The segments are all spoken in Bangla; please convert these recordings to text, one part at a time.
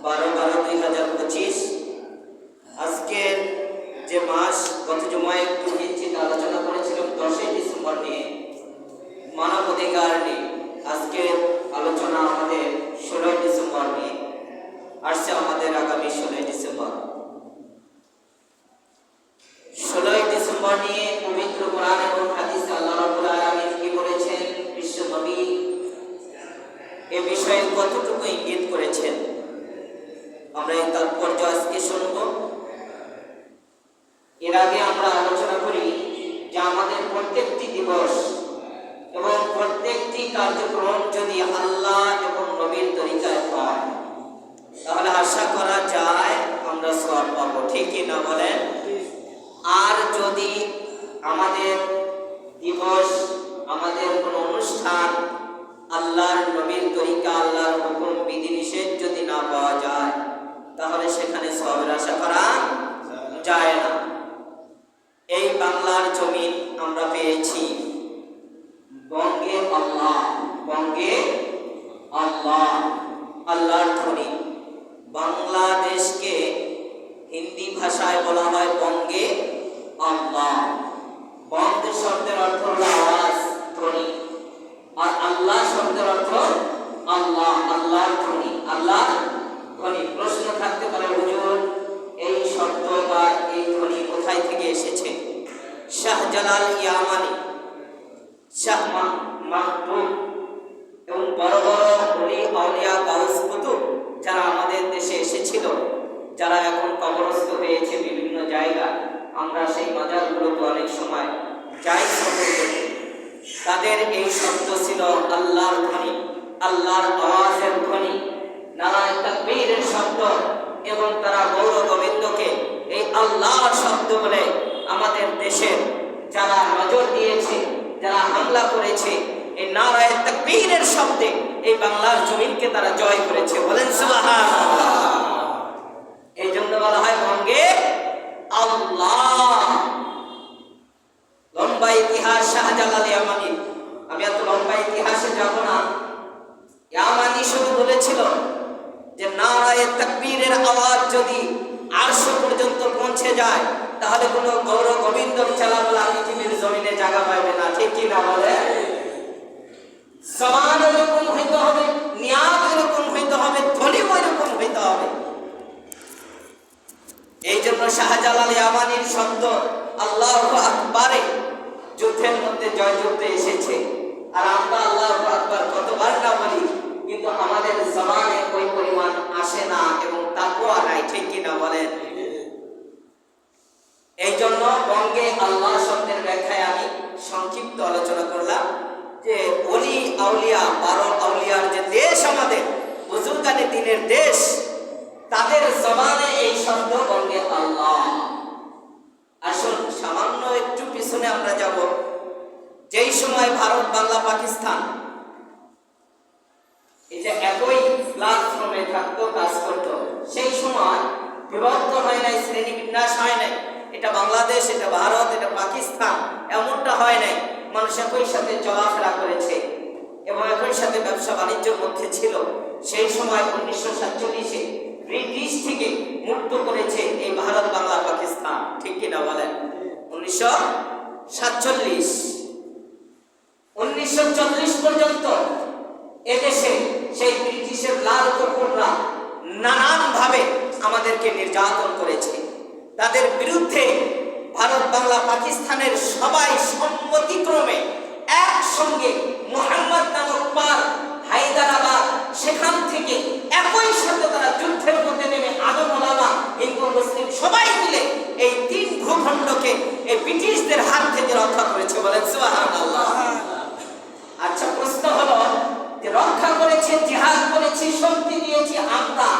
12/12/2025 আজকের যে মাস গত জুমায় একটু কিঞ্চিত আলোচনা করেছিলাম 10ই ডিসেম্বর নিয়ে, মানব অধিকার নিয়ে। আজকের আলোচনা আমাদের 16ই ডিসেম্বর নিয়ে আসছে, আমাদের আগামী 16ই ডিসেম্বর। 16ই ডিসেম্বর নিয়ে পবিত্র কোরআন এবং হাদিসে আল্লাহ রাব্বুল আলামিন কি বলেছেন, বিশ্ব নবী এ বিষয়ে কতটুকু ইঙ্গিত করেছেন, আমরা এই তাৎপর্য আজকে শুনব। এর আগে আমরা আলোচনা করি যে আমাদের প্রত্যেকটি দিবস এবং প্রত্যেকটি কার্যক্রম যদি আল্লাহ এবং নবীর তরিকায় হয় তাহলে আশা করা যায় আমরা সওয়াব পাবো, ঠিক কি না বলেন? আর যদি আমাদের দিবস, আমাদের কোনো অনুষ্ঠান আল্লাহর নবীর তরিকা, আল্লাহর হুকুম বিধিনিষেধ যদি না পাওয়া যায় তাহলে সেখানে সওয়াবের আশা করা যায় না। এই বাংলার জমিন আমরা পেয়েছি বঙ্গে আল্লাহ, বঙ্গে আল্লাহ, আল্লাহর ধ্বনি। বাংলাদেশকে হিন্দি ভাষায় বলা হয় বঙ্গে আল্লাহ। বঙ্গ শব্দের অর্থ হলো আওয়াজ, ধ্বনি, আর আল্লাহ শব্দের অর্থ আল্লাহ, আল্লাহর ধ্বনি, আল্লাহর ধ্বনি। প্রশ্ন থাকতে পারে, হুজুর এই শব্দ বা এই ধ্বনি কোথায় থেকে এসেছে? শাহজালাল ইয়ামানি, শাহ মাহবুব এবং বড় বড় ওলি আউলিয়া গাউস কুতুব যারা আমাদের দেশে এসেছিল, যারা এখন কবরস্থ হয়েছে বিভিন্ন জায়গায়, আমরা সেই মাজারগুলোতে অনেক সময় যাই সফর করতে, তাদের এই শব্দ ছিল আল্লাহর ধ্বনি, আল্লাহর আওয়াজের ধ্বনি, নারায়ে তাকবীরের শব্দ। এবং তারা গৌর গোবিন্দকে এই আল্লাহর শব্দ বলে আমাদের দেশের যারা নজর দিয়েছে, যারা হামলা করেছে, এই নারায়ে তাকবীরের শব্দে এই বাংলার জমিনকে তারা জয় করেছে। বলেন সুবহানাল্লাহ। এই জন্য বলা হয় বঙ্গে আল্লাহ। লম্বা ইতিহাস শাহজালাল ইয়ামানি, আমি এত লম্বা ইতিহাসে যাব না। ইয়ামানি শুধু বলেছিল যে নারায়ে তাকবীরের আওয়াজ যদি আরশ পর্যন্ত পৌঁছে যায় তাহলে কোনো গৌর গোবিন্দ চালাওয়ালা পৃথিবীর জমিনে জায়গা পাবে না, ঠিক কি না বলে? সমান এরকম হইতে হবে, নিয়াত এরকম হইতে হবে, ধ্বনি এরকম হইতে হবে। এই জন্য শাহজালাল ইয়ামানির শব্দ আল্লাহু আকবারে যুদ্ধের মধ্যে জয় যুদ্ধে এসেছে। আর আমরা আল্লাহু আকবার কতবার না বলি, কিন্তু আমাদের জবানে ওই পরিমাণ আসে না এবং তাকওয়া নাই, ঠিক কি না বলেন? এই জন্য বঙ্গে আল্লাহ শব্দের ব্যাখ্যায় আমি সংক্ষিপ্ত আলোচনা করলাম যে ওলি আউলিয়া, 12 আউলিয়ার যে দেশ, আমাদের বুজুর্গানে দ্বীনের দেশ, তাদের জবানে এই শব্দ বঙ্গে আল্লাহ। আসুন সামান্য একটু পিছনে আমরা যাব। যেই সময় ভারত, বাংলা, পাকিস্তান এই যে একই প্ল্যাটফর্মে থাকতো, কাজ করতো, সেই সময় বিভক্ত হয় নাই, শ্রেণী বিন্যাস হয় নাই, এটা বাংলাদেশ, এটা ভারত, এটা পাকিস্তান, এমনটা হয় নাই। মানুষ একই সাথে চলাফেরা করেছে এবং একই সাথে ব্যবসা বাণিজ্যের মধ্যে ছিল। সেই সময় 1947-এ ব্রিটিশ থেকে মুক্ত করেছে এই ভারত, বাংলা, পাকিস্তান, ঠিক কিনা বলেন? 1947, 1940 পর্যন্ত এদেশে সেই ব্রিটিশের লাল কুকুররা নানান ভাবে আমাদেরকে নির্যাতন করেছে। তাদের বিরুদ্ধে ভারত, বাংলা, পাকিস্তানের সবাই সম্মতিক্রমে একসঙ্গে মুহাম্মদ নামক পার হায়দ্রাবাদ, সেখান থেকে একই সাথে তারা যুদ্ধের মধ্যে নেমে আদম ওলামা, হিন্দু মুসলিম সবাই মিলে এই 3 ভূখণ্ডকে এই ব্রিটিশদের হাত থেকে রক্ষা করেছে। বলেন সুবহানাল্লাহ। আচ্ছা, প্রশ্ন হলো যে রক্ষা করেছে, জিহাদ করেছি, শক্তি দিয়েছি আমরা,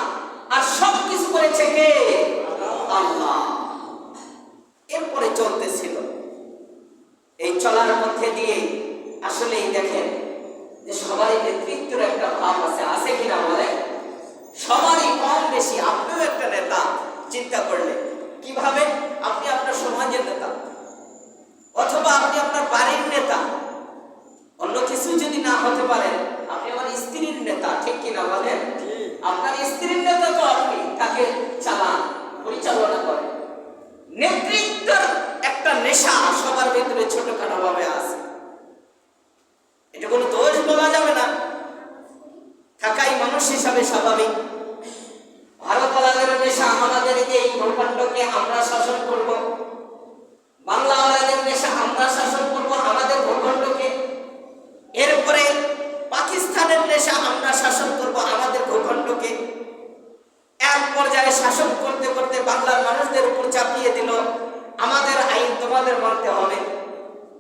আর সবকিছু করেছে কে? আল্লাহ। এরপরে চলতেছিল, এই চলার মধ্যে দিয়ে আসলেই দেখেন যে সবারই নেতৃত্বের একটা ভাব আছে, আছে কিনা বলে? সবারই কম বেশি। আপনিও একটা নেতা, চিন্তা করলে কিভাবে? আপনি আপনার সমাজের নেতা, অথবা আপনি আপনার বাড়ির নেতা, অন্য কিছু যদি না হতে পারেন আপনি আমার স্ত্রীর নেতা, ঠিক কিনা বলেন? আপনার স্ত্রীর নেতা তো আমাদের এই ভূখণ্ডকে আমরা শাসন করব, বাংলাওয়ালাদের দেশে আমরা শাসন করব আমাদের ভূখণ্ডকে, এরপরে পাকিস্তানের দেশে আমরা শাসন করব আমাদের ভূখণ্ডকে। এক পর্যায়ে শাসন করতে করতে বাংলার মানুষদের উপর চাপিয়ে দিল, আমাদের আইন তোমাদের মানতে হবে,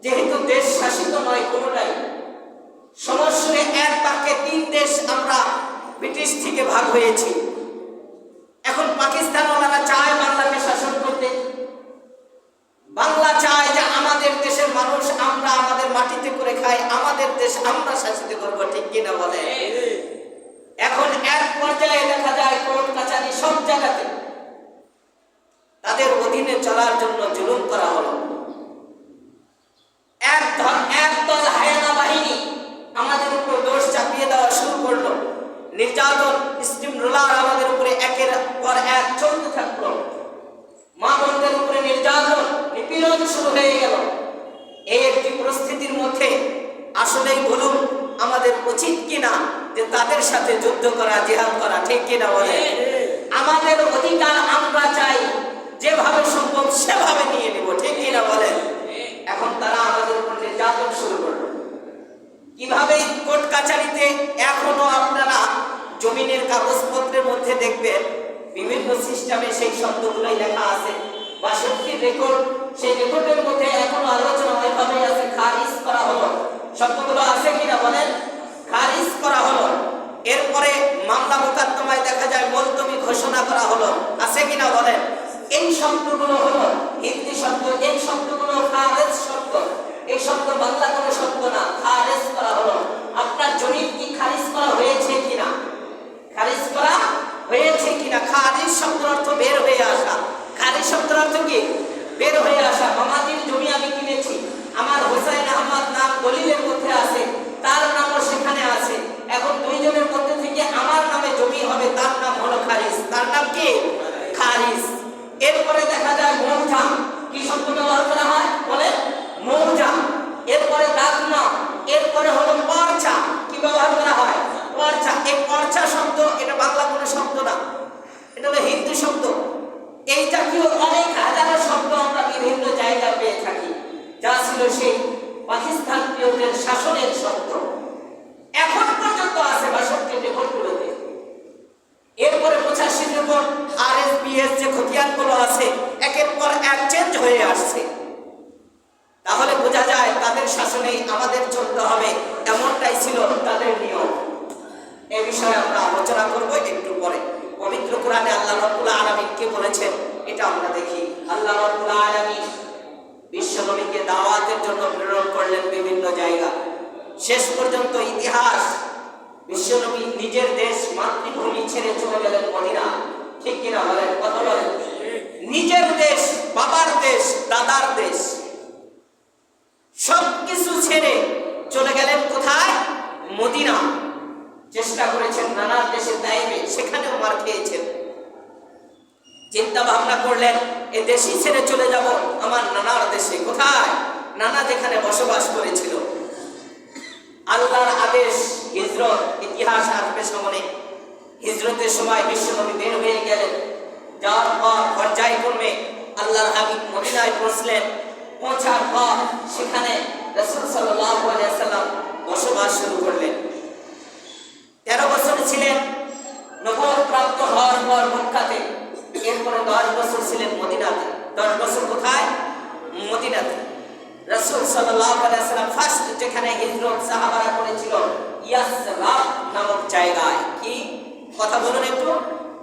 যেহেতু দেশ শাসিত নয় কোনোটাই। সমস্যায় এক বাক্যে 3 দেশ আমরা ব্রিটিশ থেকে ভাগ হয়েছি। এখন পাকিস্তানওয়ালারা চায় বাংলাকে শাসন করতে, বাংলা চায় যে আমাদের দেশের মানুষ আমরা আমাদের মাটিতে করে খাই, আমাদের দেশ আমরা শাসিত করবো, ঠিক কিনা বলে? এখন এক পর্যায়ে দেখা যায় কোর্ট কাছারি সব জায়গাতে তাদের অধীনে চলার জন্য জুলুম করা হলো। একদল হায়না বাহিনী আমাদের উপর দোষ চাপিয়ে দেওয়া শুরু করলো, নির্যাতন স্টিম রোলার আমাদের উপরে একের পর এক চলতে থাকলো, মা বোনদের উপরে নির্যাতন নিপীড়ন শুরু হয়ে গেল। এই একটি পরিস্থিতির মধ্যে আসলেই বলুন আমাদের উচিত কিনা যে তাদের সাথে যুদ্ধ করা, জিহাদ করা, ঠিক কিনা বলে? আমাদের অধিকার আমরা চাই, যেভাবে সম্ভব সেভাবে নিয়ে নেব, ঠিক কিনা বলেন? এখন তারা আমাদের উপর নির্যাতন শুরু করলো। কিভাবে? কোর্ট কাছারিতে এখনো আপনারা জমিনের কাগজপত্রের মধ্যে দেখবেন বিভিন্ন সিস্টেমে সেই শব্দগুলোই লেখা আছে, বা সত্যি রেকর্ড, সেই রেকর্ডের মধ্যে এখনো আলোচনা ওইভাবে আছে, খারিজ করা হলো। শব্দগুলো আছে কিনা বলেন? খারিজ করা হলো। এরপরে মামলা মোকদ্দমায় দেখা যায় মুলতবি ঘোষণা করা হলো, আছে কিনা বলেন? এই শব্দগুলো হলো হিন্দি শব্দ, এই শব্দগুলো খারেজ শব্দ, এই শব্দ বাংলা কোনো শব্দ না, খারেজ করা হলো। আপনার জমি কি খারিজ করা হয়েছে কিনা? খারিজ করা হয়েছে কিনা? খারিজ শব্দের অর্থ বের হয়ে আসা। খারিজ শব্দের অর্থ কি? বের হয়ে আসা। মামাজির জমি আমি কিনেছি, আমার হোসেন আহমদ নাম দলিলের মধ্যে আছে, তার নামও সেখানে আছে, এখন দুইজনের মধ্যে থেকে আমার নামে জমি হবে, তার নাম হলো খারিজ। তার নাম কি? খারিজ। এরপরে দেখা যায় মৌজা, কি শব্দ ব্যবহার করা হয় বলে? মৌজা। এরপরে দাগনা, এরপরে হলো পর্চা, কি ব্যবহার করা হয়? পর্চা। এই পর্চা শব্দ এটা বাংলা কোনো শব্দ না, এটা হলো হিন্দি শব্দ। এই জাতীয় অনেক হাজারো শব্দ আমরা বিভিন্ন জায়গায় পেয়ে থাকি, যা ছিল সেই পাকিস্তান পিরিয়ডের শাসনের শব্দ, এখন পর্যন্ত আছে ৬২ রেকর্ডগুলোতে। এরপরে ৮৫ রেকর্ড আরএসপিএস যে খতিয়ানগুলো আছে একের পর এক চেঞ্জ হয়ে আসছে। তাহলে বোঝা যায় তাদের শাসনেই আমাদের চলতে হবে, এমনটাই ছিল তাদের নিয়ম। এই বিষয়ে আমরা আলোচনা করব একটু পরে। পবিত্র কোরআনে আল্লাহ রাব্বুল আলামিন কে বলেছেন এটা আমরা দেখি। আল্লাহ রাব্বুল আলামিন বিশ্বনবীকে দাওয়াতের জন্য প্রেরণ করলেন বিভিন্ন জায়গা। শেষ পর্যন্ত ইতিহাস বিশ্বনবী নিজের দেশ মাতৃভূমি ছেড়ে চলে গেলেন মদিনা, ঠিক কিনা বলেন? কথা বলেন। নিজের দেশ, বাবার দেশ, দাদার দেশ, সবকিছু ছেড়ে চলে গেলেন কোথায়? মদিনা। চেষ্টা করেছেন নানার দেশে তাইবে, সেখানেও মার খেয়েছেন। চিন্তা ভাবনা করলেন এ দেশই ছেড়ে চলে যাব আমার নানার দেশে। কোথায়? নানা যেখানে বসবাস করেছিল। আল্লাহর আদেশ হিজরত, ইতিহাস আসবে সামনে। হিজরতের সময় বিশ্বনবী বের হয়ে গেলেন, যাওয়ার পর পর্যায়ক্রমে আল্লাহর হাবিব মদিনায় পৌঁছলেন। পৌঁছার পর সেখানে রাসূল সাল্লাল্লাহু আলাইহি ওয়াসাল্লাম বসবাস শুরু করলেন। 13 বছর ছিলেন নবুয়ত প্রাপ্ত হওয়ার পর মক্কাতে। এরপরে 10 বছর ছিলেন মদিনাতে। 10 বছর কোথায়? মদিনাতে। রাসূল সাল্লাল্লাহু আলাইহি ওয়াসাল্লাম ফার্স্ট যেখানে হিজরত সাহাবারা করেছিল ইয়াসরাব নামক জায়গায়। কি কথা বলুন একটু?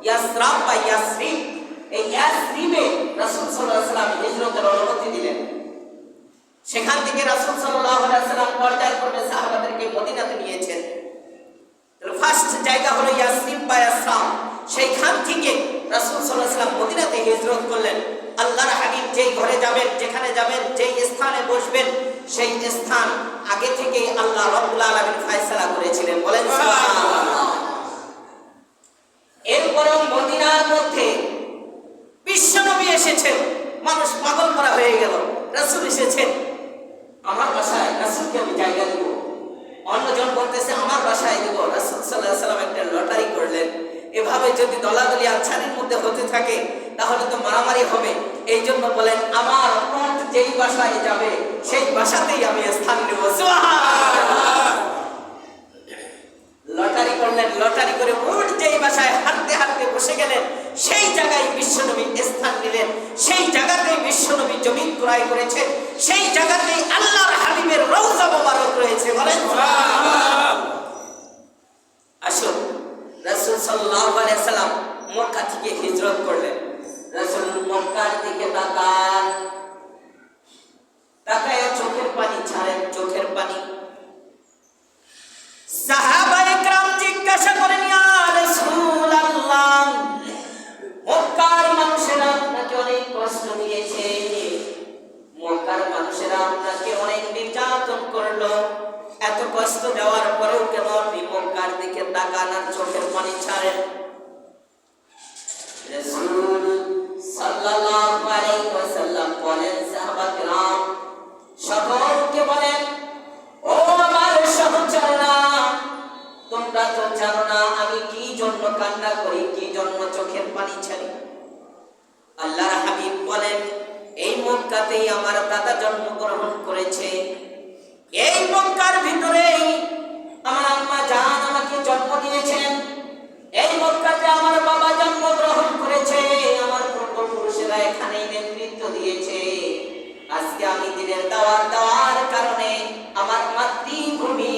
ইয়াসরাব বা ইয়াসরিব। এই ইয়াসরিবে রাসূল সাল্লাল্লাহু আলাইহি ওয়াসাল্লাম হিজরতের অনুমতি দিলেন। সেখান থেকে রাসূল সাল্লাল্লাহু আলাইহি ওয়াসাল্লাম পর্যায়ক্রমে সাহাবাদেরকে মদিনাতে নিয়েছেন। ফার্স্ট জায়গা হলো ইয়াসরিব বা ইয়াসরাব। সেইখান থেকে রাসূল সাল্লাল্লাহু আলাইহি ওয়াসাল্লাম মদিনাতে হিজরত করলেন। আল্লাহর হাবিব যেই ঘরে যাবেন, যেখানে যাবেন, যেই স্থানে বসবেন, সেই স্থান আগে থেকেই আল্লাহ রাব্বুল আলামিন ফয়সালা করেছিলেন। বলেন সুবহানাল্লাহ। এরপরে মদিনার মধ্যে বিশ্বনবী এসেছেন, মানুষ পাগল করা হয়ে গেল। রাসূল এসেছেন, আমার বাসায় রাসূলকে আমি জায়গা দেব। অন্যজন বলতেছে আমার বাসায় দেব। রাসূল সাল্লাল্লাহু আলাইহি ওয়াসাল্লাম একটা লটারি করলেন। এভাবে যদি দলাদলি আনসারির মধ্যে হতে থাকে তাহলে তো মারামারি হবে। এই জন্য বলেন আমার উট যেই বাসায় যাবে সেই বাসাতেই আমি স্থান নেব। লটারি করলেন, লটারি করে উট যেই বাসায় হাঁটতে হাঁটতে বসে গেলেন সেই জায়গায় বিশ্বনবী স্থান নিলেন। সেই জায়গাতেই বিশ্বনবী জমিন ক্রয় করেছেন, সেই জায়গাতেই আল্লাহর হাবিবের রওজা মোবারক রয়েছে। বলেন আসুন, রাসূল সাল্লাল্লাহু আলাইহি সাল্লাম মক্কা থেকে হিজরত করলেন। রাসূল মক্কার দিকে তাকান, তাকায় চোখের পানি ছাড়েন, চোখের পানি। সাহাবায়ে কেরাম জিজ্ঞাসা করেন, ইয়া রাসূলুল্লাহ, মক্কার মানুষেরা আপনাকে অনেক কষ্ট দিয়েছে, মক্কার মানুষেরা আপনাকে অনেক নির্যাতন করলো, এত কষ্ট দেওয়ার পরেও কেন আপনি মক্কার দিকে তাকান আর চোখের পানি ছাড়েন? রাসূল সাল্লাল্লাহু আলাইহি ওয়াসাল্লাম বলেন, সাহাবা কেরাম সকলকে বলেন, ও আমার সহচররা, তোমরা তো জানো না আমি কি জন্য কান্না করি, কি জন্য চোখের পানি ছাড়ি। আল্লাহর হাবিব বলেন, এই মক্কাতেই আমার দাদা জন্মগ্রহণ করেছে, এই মক্কার ভিতরেই আমার আম্মা জান আমাকে জন্ম দিয়েছেন, এই মক্কাতে আমার বাবা জন্মগ্রহণ করেছে, আমার পূর্বপুরুষেরা এখানেই নেতৃত্ব দিয়েছে। আজকে আমি দিনের দাওয়াত দেওয়ার কারণে আমার মাতৃভূমি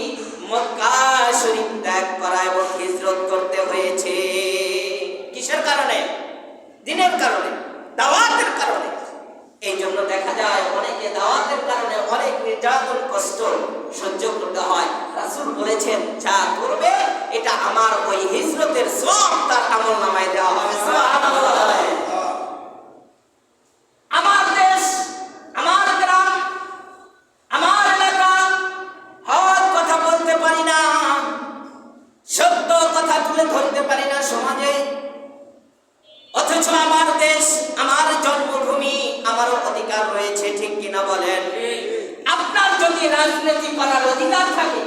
মক্কা শরীফ ত্যাগ করা এবং হিজরত করতে হয়েছে। কিসের কারণে? দিনের কারণে, দাওয়াতের কারণে। এই জন্য দেখা যায় অনেকে দাওয়াতের কারণে অনেক নির্যাতন কষ্ট সহ্য করতে হয়। রাসূল বলেছেন, যা করবে এটা আমার ওই হিজরতের সওয়াব তার আমলনামায় দেওয়া হবে। সুবহানাল্লাহ। আমার দেশ, আমার গ্রাম, আমার এলাকা, হক কথা বলতে পারি না, সত্য কথা তুলে ধরতে পারি না সমাজে, অথচ আমার দেশ, আমার জন্মভূমি, আমারও অধিকার রয়েছে। ঠিক কিনা বলেন? আপনার যদি রাজনীতি করার অধিকার থাকে,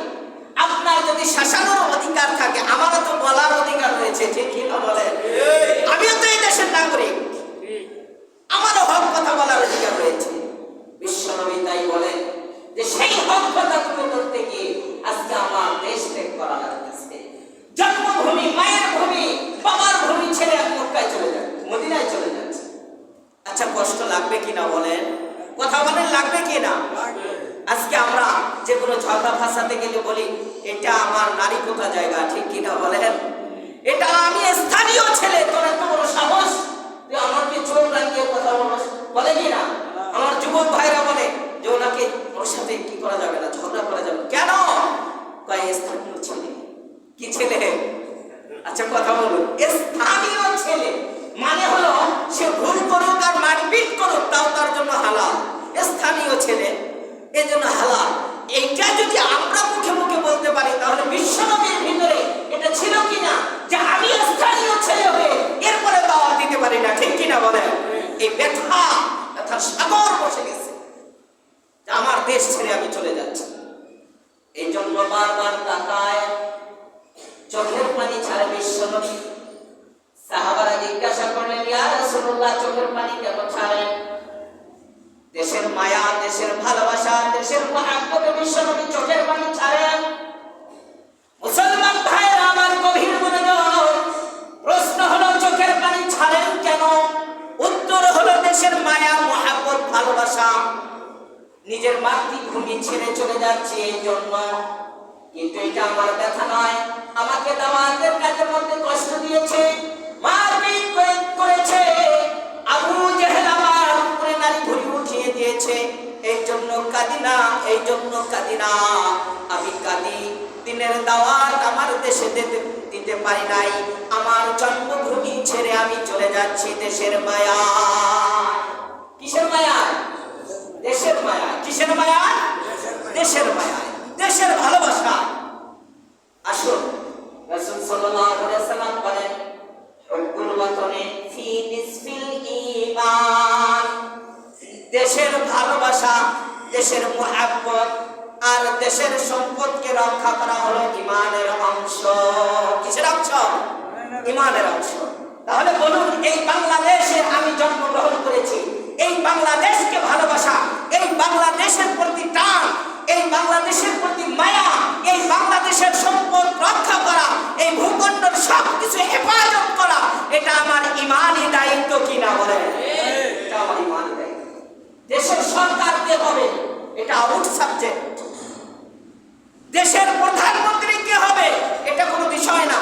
আপনার যদি শাসনের অধিকার থাকে, আমারও তো বলার অধিকার রয়েছে। ঠিক কিনা বলেন? আমিও তো এই দেশের নাগরিক, আমারও হক কথা বলার অধিকার রয়েছে। বিশ্বনবী তাই বলেন যে সেই হক কথা তুলে ধরতে গিয়ে আজকে আমার দেশ ত্যাগ করা লাগতেছে। জন্মভূমি, মায়ের ভূমি, বাবার ভূমি ছেড়ে মক্কায় চলে যাচ্ছে, মদিনায় চলে যাচ্ছে। আচ্ছা কষ্ট লাগবে কিনা বলেন? কথা বলেন, লাগবে কিনা? আজকে আমরা যে কোনো ঝগড়া ফাসাতে গেলে বলি এটা আমার নারী কোথা জায়গা। ঠিক কিনা বলেন? এটা আমি স্থানীয় ছেলে, তোর এত বড় সাহস তুই আমাকে চোখ লাগিয়ে কথা বলে কিনা? আমার যুবক ভাইরা বলে যে ওনাকে, ওর সাথে কি করা যাবে না, ঝগড়া করা যাবে কেন? কয় স্থানীয় ছেলে। কি ছেলে? আচ্ছা কথা বলুন, স্থানীয় ছেলে মানে হলো সে ভুল করুক আর মারপিট করুক তাও তার জন্য হালাল। স্থানীয় ছেলে এই জন্য হালাল। এইটা যদি আমরা মুখে মুখে বলতে পারি তাহলে বিশ্বনবীর ভিতরে এটা ছিল কিনা যে আমি স্থানীয় ছেলে হয়ে এরপরে দাওয়াত দিতে পারি না। ঠিক কিনা বলেন? এই ব্যথার সাগর বসে গেছে, আমার দেশ ছেড়ে আমি চলে যাচ্ছি। এই জন্য বারবার তাকায়, চোখের পানি ছাড়ে বিশ্বনবী। সাহাবারা জিজ্ঞাসা করলেন, ইয়া রাসূলুল্লাহ, চোখের পানি কেন ছাড়েন? দেশের মায়া, দেশের ভালোবাসা, দেশের মহব্বতে বিশ্বনবী চোখের পানি ছাড়েন। মুসলমান ভাইয়েরা আমার গভীর মনোযোগ, প্রশ্ন হলো চোখের পানি ছাড়েন কেন? উত্তর হলো দেশের মায়া, মহব্বত, ভালোবাসা, নিজের মাতৃভূমি ছেড়ে চলে যাচ্ছে এই জন্য। কিন্তু এটা আমার ব্যথা নয়, আমাকে দাওয়াতের কাজের মধ্যে কষ্ট দিয়েছে, মারপিট করেছে, আবু জেহেল আমার উপরে নারী ভুঁড়ি উঠিয়ে দিয়েছে। এই জন্য কাঁদি না, এই জন্য কাঁদি না। আমি কাঁদি দিনের দাওয়াত আমার দেশে দিতে পারি নাই, আমার জন্মভূমি ছেড়ে আমি চলে যাচ্ছি দেশের মায়া। কিসের মায়া? দেশের মায়া। কিসের মায়া? দেশের মায়া, দেশের ভালোবাসা। আসুন, রাসূল সাল্লাল্লাহু আলাইহি ওয়াসাল্লাম বলেন, হুব্বুল ওয়াতনি ফি নিসফিল ঈমান। দেশের ভালোবাসা, দেশের মুহাব্বত আর দেশের সম্পদকে রক্ষা করা হলো ঈমানের অংশ। কিসের অংশ? ইমানের অংশ। তাহলে বলুন, এই বাংলাদেশে আমি জন্মগ্রহণ করেছি, এই বাংলাদেশকে ভালোবাসা, এই বাংলাদেশের প্রতি টান, এই বাংলাদেশের প্রতি মায়া, এই বাংলাদেশের সম্পদ রক্ষা করা, এই ভূখণ্ডের সবকিছু হেফাজত করা, এটা আমার ইমানি দায়িত্ব কিনা বলেন? এটা আমার ইমানি দায়িত্ব। দেশের সরকার কে হবে এটা আউট সাবজেক্ট। দেশের প্রধানমন্ত্রী কে হবে এটা কোনো বিষয় না।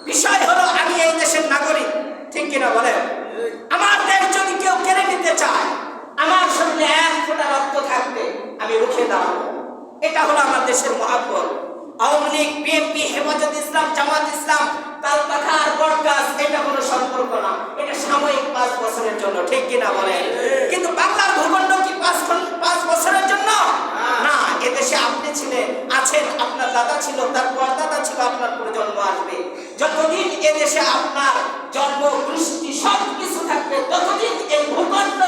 বিষয় হলো আমি এই দেশের নাগরিক, ঠিক কিনা বলেন? আমার দেশ যদি কেউ কেড়ে নিতে চায়, আমার সামনে এক ফোঁটা রক্ত থাকবে, আমি রুখে দাঁড়াবো। এটা হলো আমার দেশের মহাব্বত। আওয়ামী লীগ, বিএনপি, হেফাজত ইসলাম, জামাত ইসলাম, তালপাখা আর বটগাছ, এটা কোনো সম্পর্ক না। এটা সাময়িক 5 বছরের জন্য, ঠিক কিনা বলেন? কিন্তু বাংলার ভূখণ্ড কি 5 বছরের জন্য না। এদেশে আপনি ছিলেন, আছেন, আপনার দাদা ছিল, তার পরদাদা ছিল, আপনার প্রজন্ম আসবে। যতদিন এদেশে আপনার জন্ম বৃষ্টি সবকিছু থাকবে, ততদিন এই ভূখণ্ড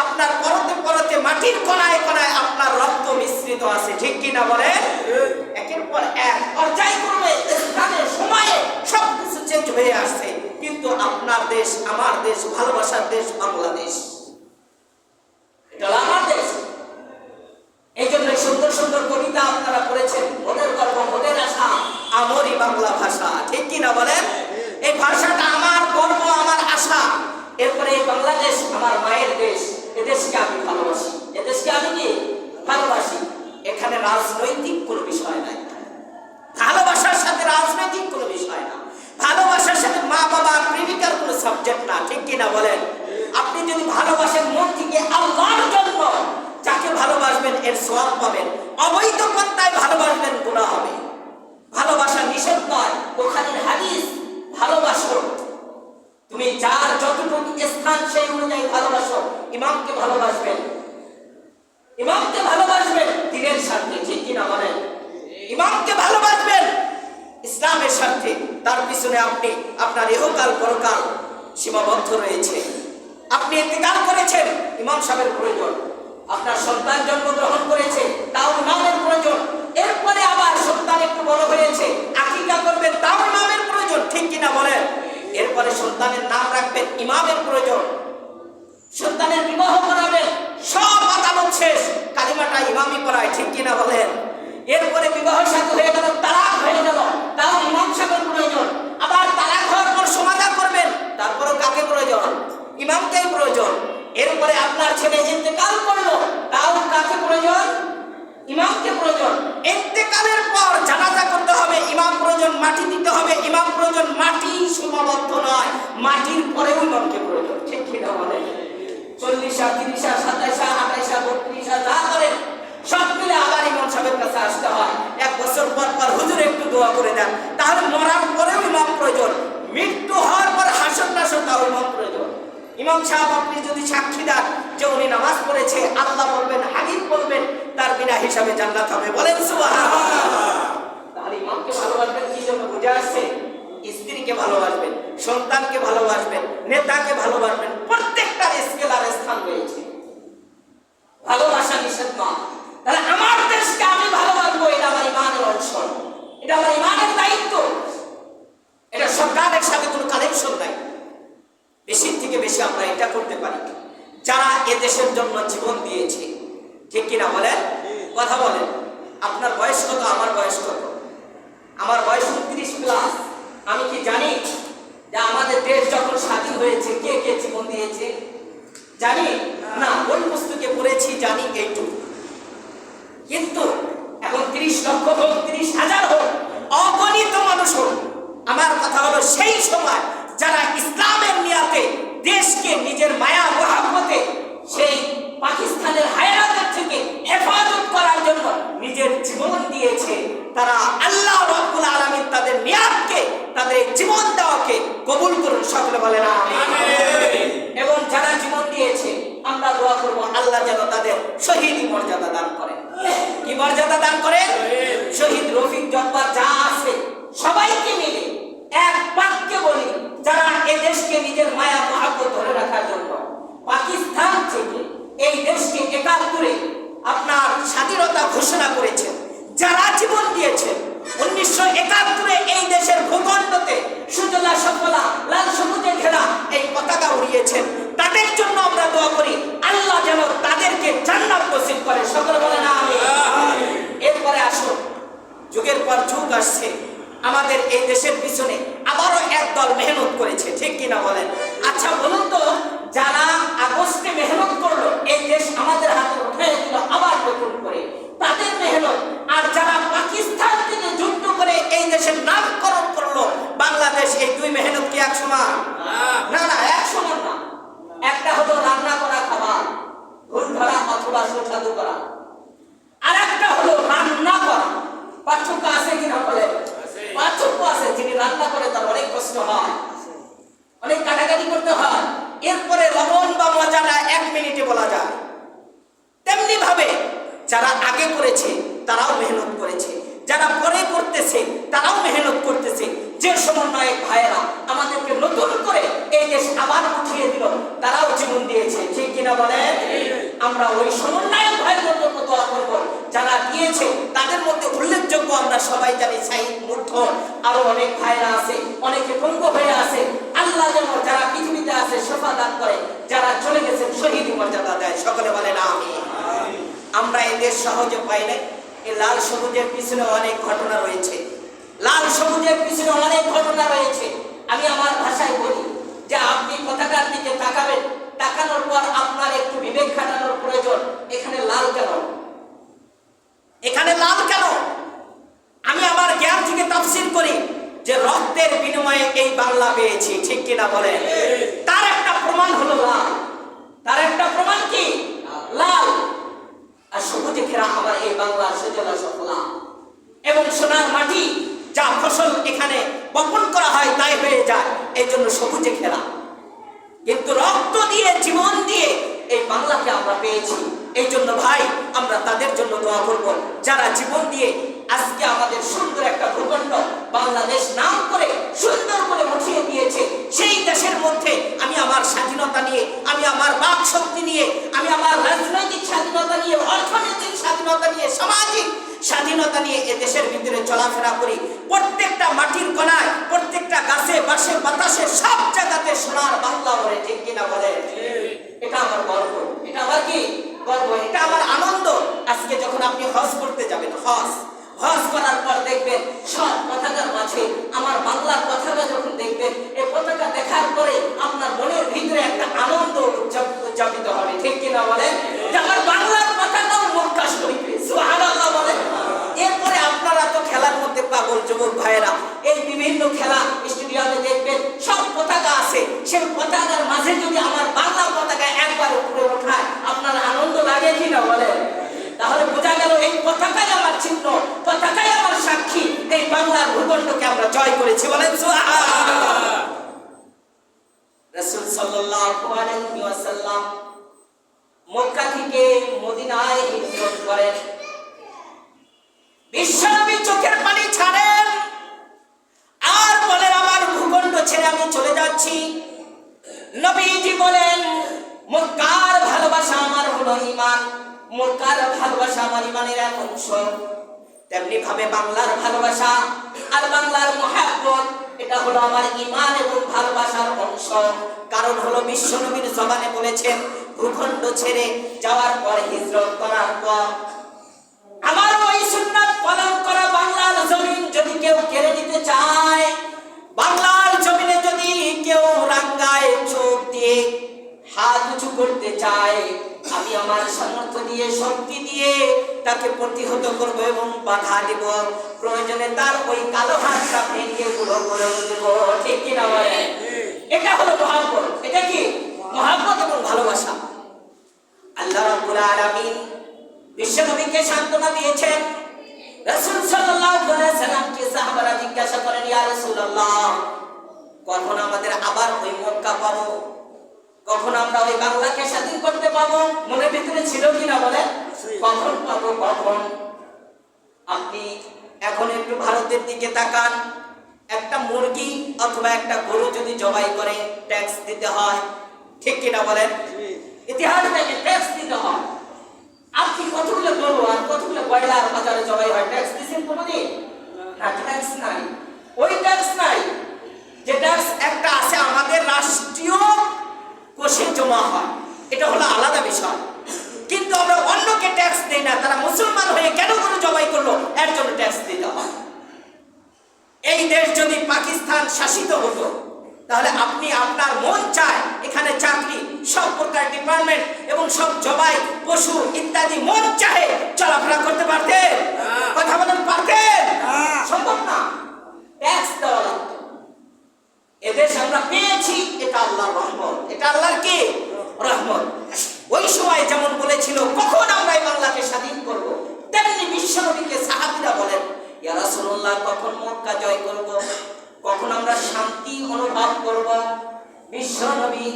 আপনার পরতে পরতে মাটির কোনায় কোনায় আপনার রক্ত মিশ্রিত আছে, ঠিক কিনা বলেন? একের পর এক পর্যায়ক্রমে স্থানে সময়ে সবকিছু চেঞ্জ হয়ে আসছে, কিন্তু আপনার দেশ, আমার দেশ, ভালোবাসার দেশ বাংলাদেশ, এটা আমার দেশ। এই জন্য সুন্দর সুন্দর কবিতা আপনারা পড়েছেন, মোদের গর্ব, মোদের আশা, আমারই বাংলা ভাষা, ঠিক কিনা বলেন? এই ভাষাটা আমার গর্ব, আমার আশা। এরপরে এই বাংলাদেশ আমার মায়ের দেশ, এদেশকে আমি ভালোবাসি, এদেশকে আমি কি ভালোবাসি। এখানে রাজনৈতিক কোনো বিষয় নাই, ভালোবাসার সাথে রাজনৈতিক কোনো বিষয় না, ভালোবাসার সাথে মা বাবা প্রেমিকার কোনো সাবজেক্ট না, ঠিক কিনা বলেন? আপনি যদি ভালোবাসেন মন থেকে আল্লাহর জন্য, যাকে ভালোবাসবেন এর সওয়াব পাবেন। অবৈধ পন্থায় ভালোবাসবেন গুনাহ হবে। ভালোবাসা নিষেধ নয়, বুখারীর হাদিস, ভালোবাসো তুমি যার যতটুকু স্থান সেই অনুযায়ী ভালোবাসো। ইমামকে ভালোবাসবেন, ইমামকে ভালোবাসবেন দিনের স্বার্থে, ঠিক কিনা বলেন? ইমামকে ভালোবাসবেন ইসলামের স্বার্থে। তার পিছনে আপনি আপনার ইহকাল পরকাল সীমাবদ্ধ রয়েছে। আপনি ইন্তেকাল করেছেন, ইমাম সাহেবের প্রয়োজন। আপনার সন্তান জন্মগ্রহণ করেছে, তাও ইমামের প্রয়োজন। এরপরে আবার সন্তান একটু বড় হয়েছে, আকিকা করবেন, তাও ইমামের প্রয়োজন, ঠিক কিনা বলেন? এরপরে সন্তানের নাম রাখবেন, ইমামের প্রয়োজন। সন্তানের বিবাহ করাবেন, সব আদালত শেষ, কালিমাটা ইমামই পড়ায়, ঠিক কিনা বলেন? এরপরে বিবাহ সাথে হয়ে গেল, তালাক হয়ে গেল, তাও ইমাম সাহেবের প্রয়োজন। আবার তালাক হওয়ার পর সমাধা করবেন, তারপরও কাকে প্রয়োজন? ইমামকেই প্রয়োজন। এরপরে আপনার ছেলে ইন্তেকাল করলো, তাও কাকে প্রয়োজন? ইমামকে প্রয়োজন। ইন্তেকালের পর জানাজা করতে হবে, ইমাম প্রয়োজন। মাটি দিতে হবে, ইমাম প্রয়োজন। মাটি সীমাবদ্ধ নয়, মাটির পরেও ইমামকে প্রয়োজন, ঠিক কিনা বলেন? 40, 30, 27, 28, 32 যা করেন সব মিলে আবার ইমাম সাহেবের কাছে আসতে হয়। 1 বছর পর পর হুজুর একটু দোয়া করে দেন, তাহলে মরার পরেও ইমাম প্রয়োজন। মৃত্যু হওয়ার পর হাসর নাসর, তাও ইমাম প্রয়োজন। ইমাম সাহেব আপনি যদি সাক্ষী দেন যে উনি নামাজ পড়েছে, আল্লাহ বলবেন, হাদিস বলবেন, তার বিনা হিসাবে জান্নাত হবে, বলেন সুবহানাল্লাহ। তাহলে ইমামকে ভালোবাসবেন কি জন্য বুঝে আসছে? স্ত্রীকে ভালোবাসবেন, সন্তানকে ভালোবাসবেন, নেতাকে ভালোবাসবেন, প্রত্যেকটার স্কেল আর স্থান রয়েছে। ভালোবাসা নিষেধ নয়। তাহলে আমার দেশকে আমি ভালোবাসবো, এটা আমার ইমানের অংশ, এটা আমার ইমানের দায়িত্ব। এটা সরকারের সাথে কোনো কানেকশন নাই। বেশি থেকে বেশি আমরা এটা করতে পারি যারা এ দেশের জন্য জীবন দিয়েছে, ঠিক কিনা বলেন? কথা বলেন। আপনার বয়স কত? আমার বয়স কত? আমার বয়স 29+। আমি কি জানি যে আমাদের দেশ যখন স্বাধীন হয়েছে কে কে জীবন দিয়েছে? জানি না। কোন পুস্তকে পড়েছি জানি এইটুকু। কিন্তু এখন 30 লক্ষ হোক, 30,000 হোক, অগণিত মানুষ হোক, আমার কথা হলো সেই সময় যারা ইসলামের নিয়াতে দেশকে নিজের মায়া মহব্বতে সেই পাকিস্তানের হায়নাদের থেকে হেফাজত করার জন্য নিজের জীবন দিয়েছে, তারা আল্লাহ রাব্বুল আলামিন তাদের নিয়াতকে, তাদের জীবন দেওয়াকে কবুল করুন, সকলে বলেন আমিন। এবং যারা জীবন দিয়েছে আমরা দোয়া করব আল্লাহ যেন তাদের শহীদি মর্যাদা দান করেন। কি মর্যাদা দান করেন? শহীদ রফিক জব্বার যা আছে সবাইকে মিলে এক বাক্যে বলি, যারা এই দেশকে নিজের মায়া মহব্বত ধরে রাখার জন্য পাকিস্তান থেকে এই দেশকে 71 আপনার স্বাধীনতা ঘোষণা করেছেন, যারা জীবন দিয়েছেন 1971 এই দেশের ভূখণ্ডতে সুজলা সুফলা লাল সবুজে ঘেরা এই পতাকা উড়িয়েছেন। তাদের জন্য আমরা দোয়া করি আল্লাহ যেন তাদেরকে জান্নাত নসিব করে। সকলে বলেন আমিন। এরপরে আসুন, যুগের পর যুগ আসছে, আমাদের এই দেশের পিছনে আবারও একদল মেহনত করেছে, ঠিক কিনা বলেন? আচ্ছা বলুন তো, যারা আগস্টে মেহনত করলো, এই দেশ আমাদের হাতে উঠে দিল আবার নতুন করে, তাদের মেহনত, আর যারা পাকিস্তান থেকে যুদ্ধ করে এই দেশের নামকরণ করলো বাংলাদেশ, এই দুই মেহনত কি এক সমান? না না, এক সমান না। একটা হলো রান্না করা খাবার, ভুল ধরা অথবা সুস্বাদু করা, আর একটা হলো রান্না করা। পার্থক্য আছে কিনা বলে? পার্থক্য আছে। যিনি রান্না করে তার অনেক কষ্ট হয়, অনেক কাটাকাটি করতে হয়, এরপরে লবণ বা মজাটা 1 মিনিটে বলা যায়। তেমনি ভাবে যারা আগে করেছে তারাও মেহনত করেছে, যারা পরে করতেছে তারাও মেহনত করতেছে। যে সমন্বয়ক ভাইয়েরা আমাদেরকে নতুন করে এই দেশ আবার উঠিয়ে দিল, তারাও জীবন দিয়েছে, ঠিক কিনা বলেন? আমরা ওই সমন্বয়ক ভাইদের জন্য দোয়া করব যারা দিয়েছে। তাদের মধ্যে উল্লেখযোগ্য আমরা সবাই জানি সাইদ মুর্থ, আরো অনেক ভাইরা আছে, অনেকে পঙ্গ হয়ে আছে। আল্লাহ যেন যারা পৃথিবীতে আছে শফা দান করে, যারা চলে গেছেন শহীদ মর্যাদা দেয়। সকলে বলেন আমিন। আমরা এই দেশ সহজে পাই নাই। এই লাল সবুজের পিছনে অনেক ঘটনা রয়েছে, লাল সবুজের পিছনে অনেক ঘটনা রয়েছে। আমি আমার ভাষায় বলি যে আপনি পতাকার দিকে তাকাবেন, তাকানোর পর আপনার একটু বিবেক খাটানোর প্রয়োজন। এখানে লাল কেন? এখানে লাল কেন? আমি আমার জ্ঞান থেকে তাফসীর করি যে রক্তের বিনিময়ে এই বাংলা পেয়েছি, ঠিক কিনা বলেন? তার একটা প্রমাণ হলো লাল। তার একটা প্রমাণ কি? লাল। আর সবুজে ঘেরা আমার এই বাংলার সুজলা সুফলা এবং সোনার মাটি, যা ফসল এখানে বপন করা হয় তাই হয়ে যায়, এই জন্য সবুজে ঘেরা। কিন্তু রক্ত দিয়ে, জীবন দিয়ে এই বাংলাকে আমরা পেয়েছি। এই জন্য ভাই আমরা তাদের জন্য দোয়া করব যারা জীবন দিয়ে আজকে আমাদের সুন্দর একটা ভূখণ্ড বাংলাদেশ নাম করে সুন্দর করে উঠিয়ে দিয়েছে। সেই দেশের মধ্যে আমি আমার স্বাধীনতা নিয়ে, আমি আমার বাক শক্তি নিয়ে, আমি আমার রাজনৈতিক স্বাধীনতা নিয়ে, অর্থনৈতিক স্বাধীনতা নিয়ে, সামাজিক স্বাধীনতা নিয়ে এ দেশের ভিতরে চলাফেরা করি। প্রত্যেকটা মাটির কোণায়, প্রত্যেকটা গাছে, বাসে, বাতাসে, সব জায়গাতে সোনার বাংলা বলে, ঠিক কিনা বলে? এটা আমার গর্ব, এটা আমার কি গর্ব, এটা আমার আনন্দ। আজকে যখন আপনি হজ করতে যাবেন, হজ করার পর দেখবেন সব পতাকার মাঝে আমার বাংলার পতাকা যখন দেখবেন, এই পতাকা দেখার পরে আপনার মনের ভিতরে একটা আনন্দ উদযাপিত হবে, ঠিক কিনা বলেন? যে আমার বাংলার পতাকাও মক্কা শরীফে, সুবহানাল্লাহ বলেন। এরপরে আপনারা তো খেলার মধ্যে পাগল যুবক ভাইয়েরা, এই বিভিন্ন খেলা স্টেডিয়ামে দেখবেন সব পতাকা আছে। সেই পতাকার মাঝে যদি আমার বাংলা পতাকা একবার উপরে ওঠায় আপনার আনন্দ লাগে কিনা বলেন? তাহলে বোঝা গেল এই পতাকাই আমার চিহ্ন, পতাকাই আমার সাক্ষী, এই বাংলার ভূখণ্ডকে আমরা জয় করেছি, বলেন সুবহানাল্লাহ। রাসূল সাল্লাল্লাহু আলাইহি ওয়াসাল্লাম মক্কা থেকে মদিনায় হিজরত করেন। বিশ্বনবী চোখের পানি ছাড়েন আর বলেন আমার ভূখণ্ড ছেড়ে আমি চলে যাচ্ছি। নবীজি বলেন মক্কার ভালোবাসা আমার হলো ঈমান, মক্কার ভালোবাসা আমার ঈমানের এক অংশ। তেমনি ভাবে বাংলার ভালোবাসা আর বাংলার মহব্বত, এটা হলো আমার ঈমান এবং ভালোবাসার অংশ। কারণ হলো বিশ্বনবীর জবানে বলেছেন ভূখণ্ড ছেড়ে যাওয়ার পর, হিজরত করার পর আমার ওই সুন্নাত পালন করা বাংলার জমিন যদি কেউ কেড়ে নিতে চায়, বাংলার জমিনে যদি কেউ রাঙ্গায় চোখ দিয়ে হাত উঁচু করতে চায়, আমি আমার সামর্থ্য দিয়ে, শক্তি দিয়ে তাকে প্রতিহত করব এবং বাধা দেব। প্রয়োজনে তার ওই কালো হাতটা ভেঙে গুঁড়ো করে দেব, ঠিক কিনা বলেন? এটা হলো মহব্বত। এটা কি? মহব্বত এবং ভালোবাসা। আল্লাহ রাব্বুল আলামিন বিশ্বনবীকে সান্ত্বনা দিয়েছেন। রাসূল সাল্লাল্লাহু আলাইহি ওয়াসাল্লামকে সাহাবারা জিজ্ঞাসা করেন, ইয়া রাসূলুল্লাহ, কখন আমাদের আবার ওই মক্কা পাবো, কখন আমরা ওই বাংলাকে স্বাধীন করতে পাবো? মনের ভিতরে ছিল কিনা বলেন? কখন পাবো, কখন? আপনি এখন একটু ভারতের দিকে তাকান, একটা মুরগি অথবা একটা গরু যদি জবাই করে ট্যাক্স দিতে হয়, ঠিক কিনা বলেন? ইতিহাস থেকে ট্যাক্স দিতে হয়। আপনি কতগুলো গরু আর কতগুলো ব্রয়লার বাজারে জবাই হয়, ট্যাক্স দিচ্ছেন কোনোদিন? না ট্যাক্স নাই, ওই ট্যাক্স নাই। যে ট্যাক্স একটা আছে আমাদের রাষ্ট্রীয় কোষে জমা হয়, এটা হলো আলাদা বিষয়। কিন্তু আমরা অন্যকে ট্যাক্স দেই না। তারা মুসলমান হয়ে কেন গরু জবাই করলো, এর জন্য ট্যাক্স দিতে হয়। এই দেশ যদি পাকিস্তান শাসিত হতো, তাহলে আপনি আপনার মন চায় এখানে চাকরি, সব প্রকার ডিপার্টমেন্ট এবং সব জবাই পশু ইত্যাদি মন চাহে চলাফেরা করতে পারতেন? কথা বলেন, পারতেন? সম্ভব না, ট্যাক্স দেওয়া লাগতো। এদেশ আমরা পেয়েছি, এটা আল্লাহর রহমত, এটা আল্লাহর কি রহমত। ওই সময় যেমন বলেছিল কখন আমরা এই বাংলাকে স্বাধীন করব, তেমনি বিশ্বনবীকে সাহাবীরা বলেন, ইয়া রাসূলুল্লাহ কখন মক্কা জয় করব, কখন আমরা শান্তি অনুভব করব। বিশ্বনবী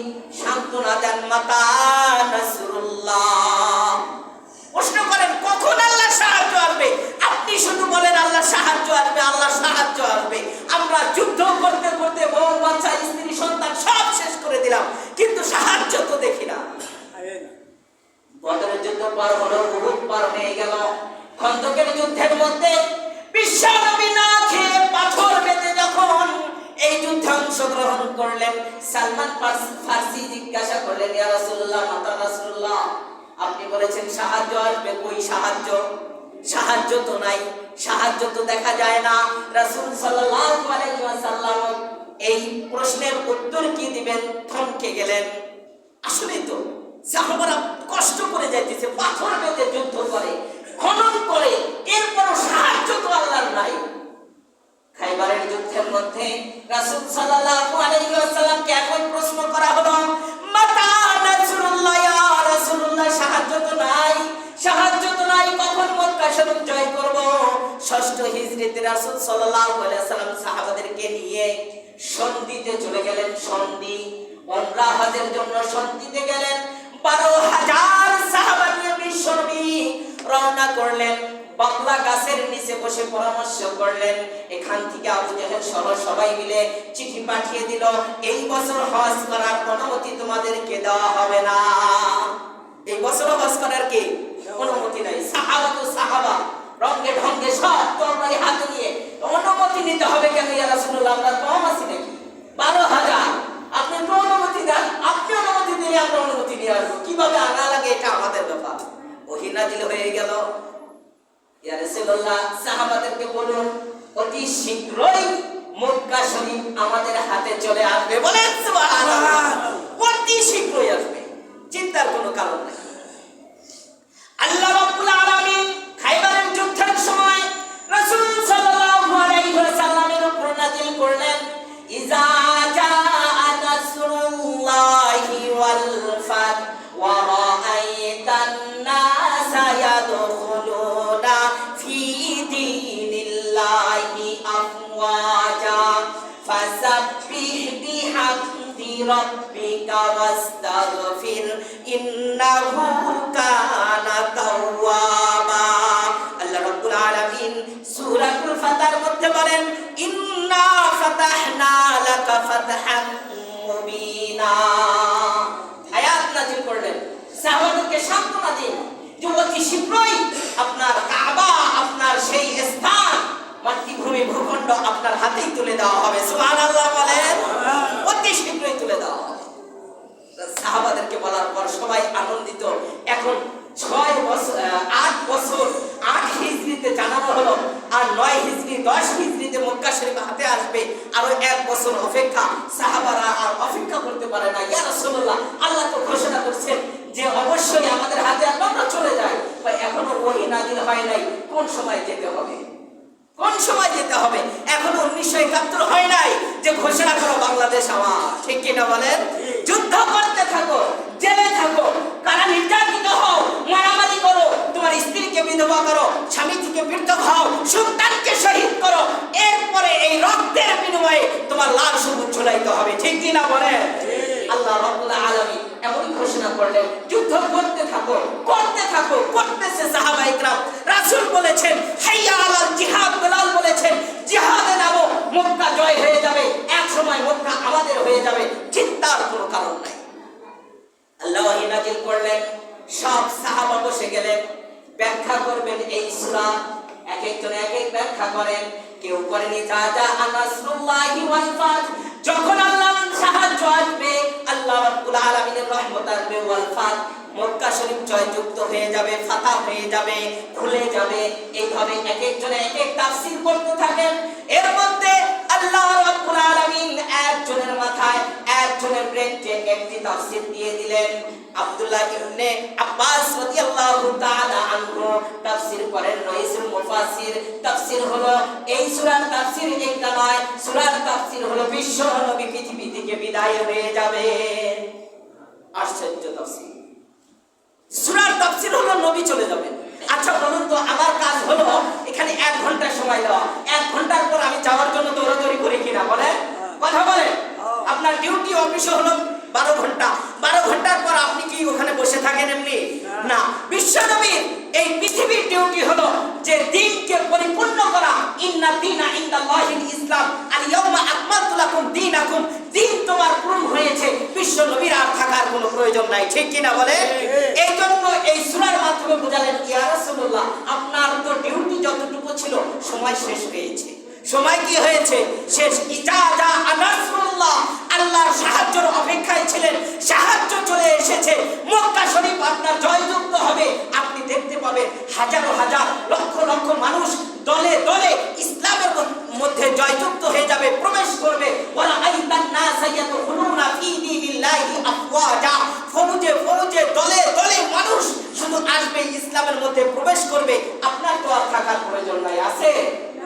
সান্ত্বনা দেন, মাতা নাসরুল্লাহ। প্রশ্ন করেন কখন আল্লাহ সাহায্য আসবে, আপনি শুধু বলেন আল্লাহ সাহায্য আসবে, আল্লাহ সাহায্য আসবে। আমরা যুদ্ধ করতে করতে বউ বাচ্চা স্ত্রী সন্তান সব শেষ করে দিলাম, কিন্তু সাহায্য তো দেখি না। বদরের যুদ্ধ পার হলো, উহুদ পার হয়ে গেল, খন্দকের যুদ্ধের মধ্যে বিশ্বনবী না খেয়ে পাথর বেঁধে যখন এই যুদ্ধে অংশগ্রহণ করলেন, সালমান ফার্সি জিজ্ঞাসা করলেন, ইয়া রাসূলুল্লাহ, মাতা রাসূলুল্লাহ, আপনি বলেছেন সাহায্য আসবে, কই সাহায্য? সাহায্য তো নাই, সাহায্য তো দেখা যায় না। রাসূল সাল্লাল্লাহু আলাইহি ওয়াসাল্লাম এই প্রশ্নের উত্তর কি দিবেন থমকে গেলেন। আসলে তো সাহাবারা কষ্ট করে যাইতেছে, পাথর বেঁধে যুদ্ধ করে, খনন করে, এরপরও সাহায্য তো আল্লাহর নাই। খাইবারের যুদ্ধের মধ্যে রাসূল সাল্লাল্লাহু আলাইহি ওয়াসাল্লামকে একই প্রশ্ন করা হলো, মাতা নাসরুল্লাহ, ইয়া রাসূলুল্লাহ, সাহায্য তো নাই, সাহায্য তো নাই, কখন মক্কা শরীফ জয় করব? ষষ্ঠ হিজরিতে রাসূল সাল্লাল্লাহু আলাইহি ওয়াসাল্লাম সাহাবাদেরকে নিয়ে সন্ধিতে চলে গেলেন। সন্ধি, উমরা হজের জন্য সন্ধিতে গেলেন। 12,000 সাহাবা নিয়ে বিশ্বনবী রওনা করলেন। বাকলা গাছের নিচে বসে পরামর্শ করলেন। এখান থেকে আবু জাহেল সহ সবাই মিলে চিঠি পাঠিয়ে দিল, এই বছর হজ করার অনুমতি তোমাদেরকে দেওয়া হবে না। এই বছর হজ করার কি অনুমতি নাই। সাহাবা তো সাহাবা, রঙে ঢঙ্গে সব তরবারি হাতে নিয়ে অনুমতি নিতে হবে কেন? ইয়া রাসূলুল্লাহ, আমরা কম আছি নাকি? 12,000, আপনি তো অনুমতি দেন, আপনি অনুমতি দিলে আমরা অনুমতি নিয়ে আসবো, কিভাবে আনা লাগে এটা আমাদের ব্যাপার। ওহী নাযিল হয়ে গেল, ইয়া রাসূলুল্লাহ সাহাবাদেরকে বলুন অতি শীঘ্রই মক্কা শরীফ আমাদের হাতে চলে আসবে। বলেন সুবহানাল্লাহ, অতি শীঘ্রই আসবে, চিন্তার কোনো কারণ নেই। আল্লাহ রাব্বুল আলামিন খাইবারের যুদ্ধের সময় রাসূল সাল্লাল্লাহু আলাইহি ওয়াসাল্লামের উপর নাযিল করলেন, ইজা জাআ নাসরুল্লাহি ওয়াল ফাত ওয়া রাআইতান নাসা ইয়াদখুলুনা ফি দীনিল্লাহি আফওয়াজা ফাসাব্বিহ বিহামদি রাব্বিকা ওয়াস্তাগফির ইন্নাহু কানা তাওয়াবা। আল্লাহ রাব্বুল আলামিন সূরাতুল ফাতার মধ্যে বলেন, ইন্না ফাতাহনা লাকা ফাতহাম মুবিনা। আয়াত নাযিল করলেন, সাহাবাদেরকে সান্ত্বনা দিন যে অতি শীঘ্রই আপনার কাবা, আপনার সেই স্থান, মাতৃভূমি, ভূখণ্ড আপনার হাতেই তুলে দেওয়া হবে। সুবহানাল্লাহ বলেন, অতি শীঘ্রই তুলে দেওয়া হবে। সাহাবাদেরকে বলার পর সবাই আনন্দিত। এখন 8 বছর 8 হিজরিতে জানানো হলো, আর 9 হিজরি 10 হিজরিতে মক্কা শরীফ হাতে আসবে, আরো 1 বছর অপেক্ষা। সাহাবারা আর অপেক্ষা করতে পারে না। ইয়া রাসূলুল্লাহ, আল্লাহ তো ঘোষণা করছেন যে অবশ্যই আমাদের হাতে আমরা চলে যাই, এখনো ওহী নাযিল হয় নাই, কোন সময় যেতে হবে, কোন সময় যেতে হবে? এখনো 1971 হয় নাই যে ঘোষণা করো বাংলাদেশ আমার, ঠিক কিনা বলেন? যুদ্ধ করতে থাকো, জেলে থাকো, কারা নির্যাতিত হও, মারামারি করো, তোমার স্ত্রীকে বিধবা করো, স্বামী থেকে পৃথক হও, সন্তানকে শহীদ করো, এরপরে এই রক্তের বিনিময়ে তোমার লাশ সবুজ ঝুলাইতে হবে, ঠিক কিনা বলেন? আল্লাহ রাব্বুল আলামিন এমন ঘোষণা করলেন, যুদ্ধ করতে থাকো, করতে থাকো, করতেছে সাহাবায়ে কেরাম। রাসূল বলেছেন হাইয়া আলাল জিহাদ, বেলাল বলেছেন জিহাদে নামো, মক্কা জয় হয়ে যাবে, এক সময় মক্কা আমাদের হয়ে যাবে, চিন্তার কোনো কারণ নাই। আল্লাহ ওহী নাযিল করলেন, সব সাহাবা বসে গেলেন, ব্যাখ্যা করবেন এই সূরা। এক একজন এক এক ব্যাখ্যা করেন। কেউ করেনি। যা আনাসরুল্লাহি ওয়াল ফাত, যখন আল্লাহর সাহায্য আসবে, আল্লাহ রাব্বুল আলামিনের রহমত আসবে, ওয়াল ফাত, মক্কা শরীফ জয়যুক্ত হয়ে যাবে, ফাতহ হয়ে যাবে, খুলে যাবে। এইভাবে এক একজনে এক এক তাফসীর করতে থাকেন। এর মধ্যে আল্লাহ রাব্বুল আলামিন একজনের মাথায় একজনের ব্রেনকে একটি তাফসীর দিয়ে দিলেন। আব্দুল্লাহ ইবনে আব্বাস রাদিয়াল্লাহু তাআলা আনহু তাফসীর করেন রাইসুল মুফাসসির। তাফসীর হলো এই সূরার তাফসীর একটা নয়, সূরার তাফসীর হলো বিশ্ব নবী পৃথিবী থেকে বিদায় হয়ে যাবে। আশ্চর্য তাফসীর। সূরার তাফসীর হলো নবী চলে যাবেন। আচ্ছা বলুন তো, আমার কাজ হলো এখানে 1 ঘন্টা সময় দেওয়া, 1 ঘন্টার পর আমি যাওয়ার জন্য দৌড়াদৌড়ি করি কিনা বলে? কথা বলে? আপনার ডিউটি অফিসে হলো 12 ঘন্টা, 12 ঘন্টার পর আপনি কি ওখানে বসে থাকেন এমনি? না। বিশ্বনবীর এই পৃথিবীর ডিউটি হলো যে দ্বীনকে পরিপূর্ণ করা। ইন্না দীনা ইনদাল্লাহিল ইসলাম, আল ইয়াউমা আকমালতু লাকুম দীনাকুম, দ্বীন তোমার পূর্ণ হয়েছে, বিশ্বনবীর আর থাকার কোনো প্রয়োজন নাই। ঠিক কি না বলে? এই জন্য এই সূরার মাধ্যমে বোঝালেন, ইয়া রাসূলুল্লাহ, আপনার তো ডিউটি যতটুকু ছিল সময় শেষ হয়েছে। সময় কি হয়েছে? শেষ। ইজাজা আনাসরুল্লাহ, আল্লাহর সাহায্যের অপেক্ষায় ছিলেন, সাহায্য চলে এসেছে। মক্কা শরীফ আপনার জয়যুক্ত হবে। আপনি দেখতে পাবেন হাজার হাজার লক্ষ লক্ষ মানুষ দলে দলে ইসলামের মধ্যে জয়যুক্ত হয়ে যাবে, প্রবেশ করবে। ওয়ালা আইতান নাস ইয়াদখুলুনা ফি দীনিল্লাহি আফওয়াজা, ফৌজে ফৌজে দলে দলে মানুষ শুধু আসবে, ইসলামের মধ্যে প্রবেশ করবে। আপনার তো আর থাকার প্রয়োজন নাই, আছে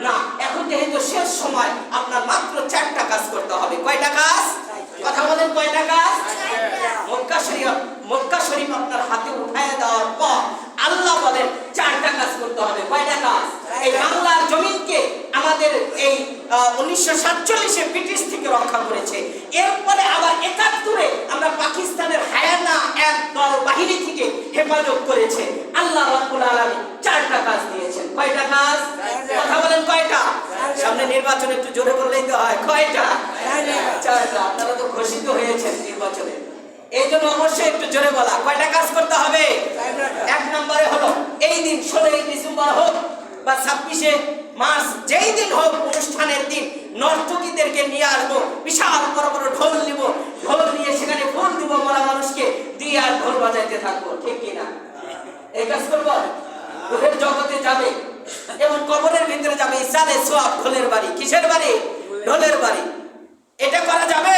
না। এখন যেহেতু শেষ সময়, আপনার মাত্র 4টা কাজ করতে হবে। কয়টা কাজ? কথা বলেন, কয়টা কাজ? মক্কা শরীফ আপনার হাতে উঠায় দেওয়ার পর আল্লাহ বলেন 4টা কাজ করতে হবে। কয়টা কাজ? এই বাংলার জমিনকে আমাদের এই 1947-এ ব্রিটিশ থেকে রক্ষা করেছে। এরপরে আবার 71-এ আমরা পাকিস্তানের হায়ানা এক দল বাহিনী থেকে হেফাজত করেছে। আল্লাহ রাব্বুল আলামিন 4টা কাজ দিয়েছেন। কয়টা কাজ? কথা বলেন, কয়টা? সামনে নির্বাচন, একটু জোরে বললেই তো হয়। কয়টা? 4টা। আপনারা তো ঘোষিত হয়েছেন নির্বাচনে, এই জন্য অবশ্যই একটু জোরে বলা। কয়টা কাজ করতে হবে? 1 নম্বরে হলো এই দিন 16ই ডিসেম্বর হোক বা 26শে মার্চ, যেই দিন হোক, অনুষ্ঠানের দিন নর্তকীদেরকে নিয়ে আসবো, বিশাল বড় বড় ঢোল নিব, ঢোল নিয়ে সেখানে ফুল দিব, মরা মানুষকে দিয়ে আর ঢোল বাজাইতে থাকবো। ঠিক কি না? এই কাজ করবো। রূহের জগতে যাবে এবং কবরের ভিতরে যাবে, ইসালে সোয়াব, ঢোলের বাড়ি। কিসের বাড়ি? ঢোলের বাড়ি। এটা করা যাবে?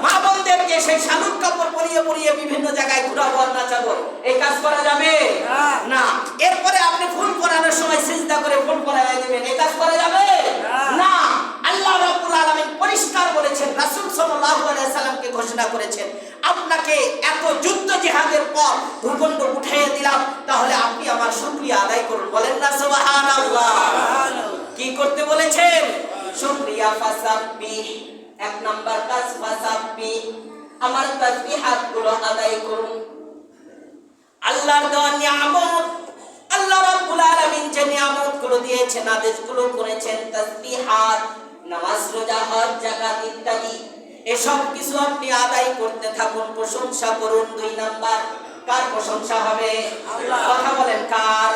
মা বোনদেরকে সেই শালুক কাপড় পরিয়ে পরিয়ে বিভিন্ন জায়গায় ঘুরাবো আর নাচাবো, এই কাজ করা যাবে না। এরপরে আপনি ফুল পরানোর সময় সিজদা করে ফুল পরায় দিবেন, এই কাজ করা যাবে না। আল্লাহ রাব্বুল আলামিন পরিষ্কার বলেছেন, রাসূল সাল্লাল্লাহু আলাইহি সাল্লামকে ঘোষণা করেছেন, আপনাকে এত যুদ্ধ জিহাদের পর ভূখণ্ড উঠিয়ে দিলাম, তাহলে আপনি আমার শুকরিয়া আদায় করুন। বলেন না সুবহানাল্লাহ। কি করতে বলেছেন? শুকরিয়া। ফাসাব্বিহ, 1 নাম্বার কাজ ফাসাব্বিহ, আমার তাসবিহাত গুলো আদায় করুন। আল্লাহর দেওয়া নিয়ামত, আল্লাহ রাব্বুল আলামিন যে নিয়ামত গুলো দিয়েছেন, আদেশগুলো করেছেন, তাসবিহাত, নামাজ, রোজা, হজ, যাকাত ইত্যাদি, এসব কিছু আপনি আদায় করতে থাকুন, প্রশংসা করুন। 2 নাম্বার, কার প্রশংসা হবে? কথা বলেন, কার?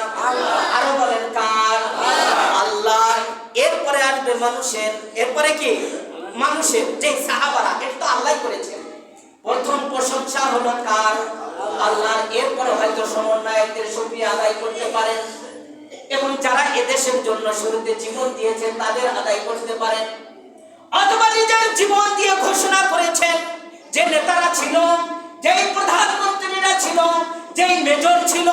আরো বলেন, কার? আল্লাহ। এরপরে আসবে মানুষের। এরপরে কি? মানুষের। যে সাহাবারা, এটা তো আল্লাহই করেছেন। প্রথম প্রশংসা হলো কার? আল্লাহর। এরপরে হয়তো সমন্বয়কদের শুকরিয়া আদায় করতে পারেন এবং যারা এদেশের জন্য শুরুতে জীবন দিয়েছেন তাদের আদায় করতে পারেন, অথবা নিজের জীবন দিয়ে ঘোষণা করেছেন। যে নেতারা ছিল, যেই প্রধানমন্ত্রীরা ছিল, যেই মেজর ছিল,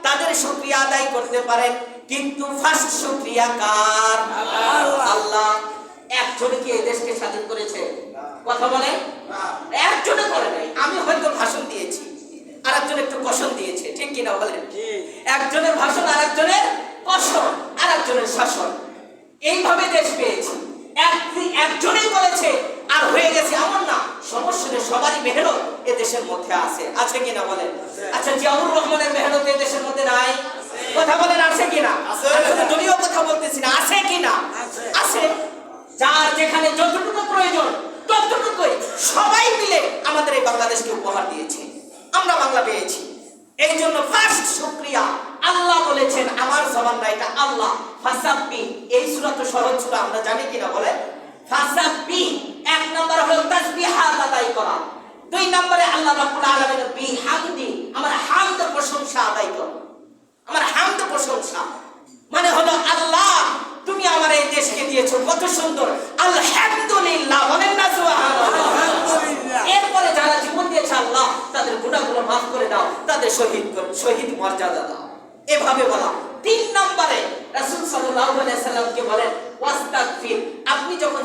তাদের শুকরিয়া আদায় করতে পারেন। কিন্তু ফার্স্ট শুকরিয়া কার? আল্লাহ। একজনে কি এই দেশকে স্বাধীন করেছে? কথা বলেন, একজনে করে নাই। আমি হয়তো ভাষণ দিয়েছি, আরেকজন একটু কষণ দিয়েছে। ঠিক কিনা বলেন? একজনের ভাষণ, আরেকজনের কষণ, আরেকজনের শাসন, এইভাবে দেশ পেয়েছি। একজনেই বলেছে আর হয়ে গেছে এমন না। সমস্যা সবারই মেহনত এ দেশের মধ্যে আছে। আছে কিনা বলেন? আচ্ছা, জিয়াউর রহমানের মেহনত এ দেশের মধ্যে নাই? কথা বলেন, আছে কিনা? দলীয় কথা বলতেছি না, আছে কিনা? আছে। যার যেখানে যতটুকু প্রয়োজন ততটুকুই সবাই মিলে আমাদের এই বাংলাদেশকে উপহার দিয়েছে, আমরা বাংলা পেয়েছি। এই জন্য ফার্স্ট শুকরিয়া আল্লাহ বলেছেন, আমার জবান না, এটা আল্লাহ। ফাসাব্বি, এই সূরা তো সহজ সূরা, আমরা জানি কিনা বলেন? ফাসাব্বি এক নম্বর হলো তাসবিহাত আদায় করা, দুই নম্বরে আল্লাহ রাব্বুল আলামিনের বিহামদি, আমার হামদ প্রশংসা আদায় করো। আমার হামদ প্রশংসা মানে হলো আল্লাহ তুমি আমার এই দেশকে দিয়েছো, কত সুন্দর, আলহামদুলিল্লাহ বলেন না সুবহানাল্লাহ। এরপরে যারা জীবন দিয়েছে আল্লাহ তাদের গুনাহগুলো মাফ করে দাও, তাদের শহীদ মর্যাদা দাও, এভাবে বলা। তিন নম্বরে রাসূল সাল্লাল্লাহু আলাইহি সাল্লামকে বলেন ওয়াস্তাগফির। আপনি যখন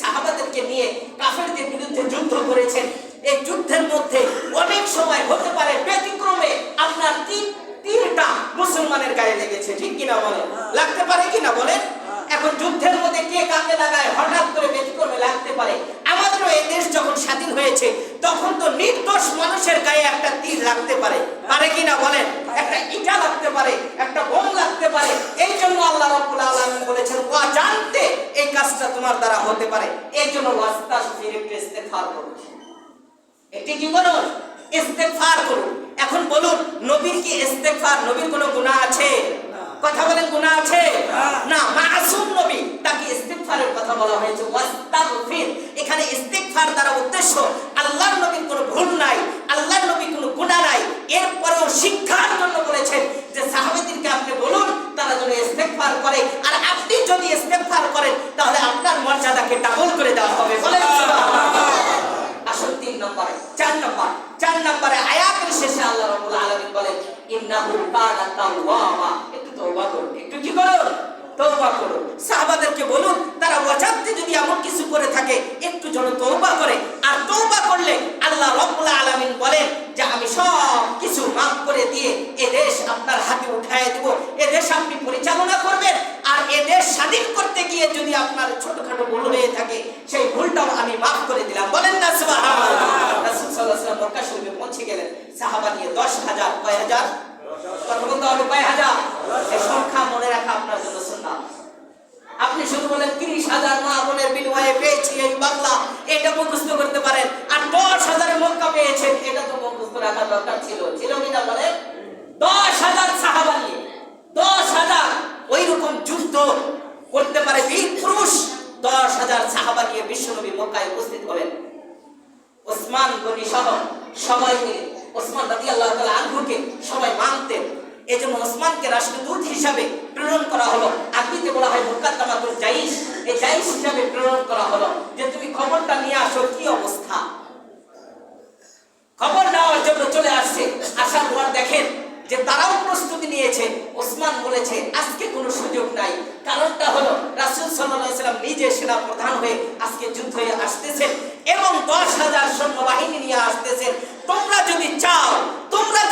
সাহাবাদেরকে নিয়ে কাফেরদের বিরুদ্ধে যুদ্ধ করেছেন, এই যুদ্ধের মধ্যে অনেক সময় হতে পারে ব্যতিক্রমে আপনার তীরটা মুসলমানের গায়ে লেগেছে, ঠিক কিনা বলেন? লাগতে পারে কিনা বলেন? এখন যুদ্ধের মধ্যে কে কাকে লাগায় হঠাৎ করে ব্যতিক্রমে লাগতে পারে। আমাদেরও এই দেশ যখন স্বাধীন হয়েছে তখন তো নির্দোষ মানুষের গায়ে একটা তীর লাগতে পারে, পারে কিনা বলেন? একটা ইটা লাগতে পারে, একটা বোম লাগতে পারে। এই জন্য আল্লাহ রাব্বুল আলামিন বলেছেন ওয়া জানতে এই কাজটা তোমার দ্বারা হতে পারে, এই জন্য ওয়াস্তাগফির, ইস্তেগফার করুন। এটি কি করুন? ইস্তেগফার করুন। এখন বলুন, নবীর কি ইস্তেগফার, নবীর কোনো গুনাহ আছে? কথা বলেন, গুনাহ আছে? না, মাসুম নবী, তাকে ইস্তেগফারের কথা বলা হয়েছে ওয়াস্তাগফির। এখানে ইস্তেগফার দ্বারা উদ্দেশ্য আল্লাহর নবীর কোনো ভুল নাই, আল্লাহর নবীর কোনো গুনাহ নাই। এরপরেও শিক্ষার জন্য বলেছেন যে সাহাবীদেরকে আপনি বলুন তারা যেন ইস্তেগফার করে, আর আপনি যদি ইস্তেগফার করেন তাহলে আপনার মর্যাদাকে ডাবল করে দেওয়া হবে। বলেন সুবহানাল্লাহ। আসল তিন নম্বরে, চার নম্বরে আয়াতের শেষে আল্লাহ রাব্বুল আলামিন বলেন ইন্নাহু কানা তাওয়াবা। একটু তওবা করুন, একটু কি করুন? তওবা করুন। সাহাবাদেরকে বলুন তারা ওয়াজাবতে যদি এমন কিছু করে থাকে একটু যেন তওবা করে, আর তওবা করলে আল্লাহ রাব্বুল আলামিন বলেন যে আমি সব কিছু মাফ করে দিয়ে এ দেশ আপনার হাতে উঠায় দেব, এ দেশ আপনি পরিচালনা করবেন, আর এ দেশ স্বাধীন করতে গিয়ে যদি আপনার ছোটখাটো ভুল হয়ে থাকে সেই ভুলটাও আমি মাফ করে দিলাম। বলেন না সুবহানাল্লাহ। রাসূল সাল্লাল্লাহু আলাইহি ওয়াসাল্লাম মক্কা শরীফে পৌঁছে গেলেন, সাহাবা নিয়ে 10,000, কয় হাজার? কথা বলতে হবে, কয় হাজার? এই সংখ্যা মনে রাখা আপনার জন্য সুন্নাত। আপনি শুধু বলেন 30,000 মা বোনের বিনিময়ে পেয়েছি এই বাংলা, এটা মুখস্থ করতে পারেন, আর 10,000 মক্কা পেয়েছেন, এটা তো মুখস্থ রাখা দরকার ছিল কিনা বলেন? 10,000 সাহাবা নিয়ে 10,000 ওই রকম যুদ্ধ করতে পারে বীর পুরুষ 10,000 সাহাবা নিয়ে বিশ্বনবী মক্কায় উপস্থিত হলেন। ওসমান গনি সহ সবাই মিলে ওসমান রাদিয়াল্লাহু তাআলা আনহুকে সবাই মানতেন, এজন্য ওসমানকে রাষ্ট্রদূত হিসাবে প্রেরণ করা হলো। আরবিতে বলা হয় মুকাদ্দামাতুল জাইশ, এই জাইশ হিসাবে প্রেরণ করা হলো যে তুমি খবরটা নিয়ে আসো, কি অবস্থা। খবর নেওয়ার জন্য চলে আসছে, আসার পর দেখেন যে তারাও প্রস্তুতি নিয়েছে। ওসমান বলেছে আজকে কোনো সুযোগ নাই, কারণটা হলো রাসূল সাল্লাল্লাহু আলাইহি ওয়াসাল্লাম নিজে সেনা প্রধান হয়ে আজকে যুদ্ধে আসতেছেন এবং 10,000 সৈন্যবাহিনী নিয়ে আসতেছেন। তোমরা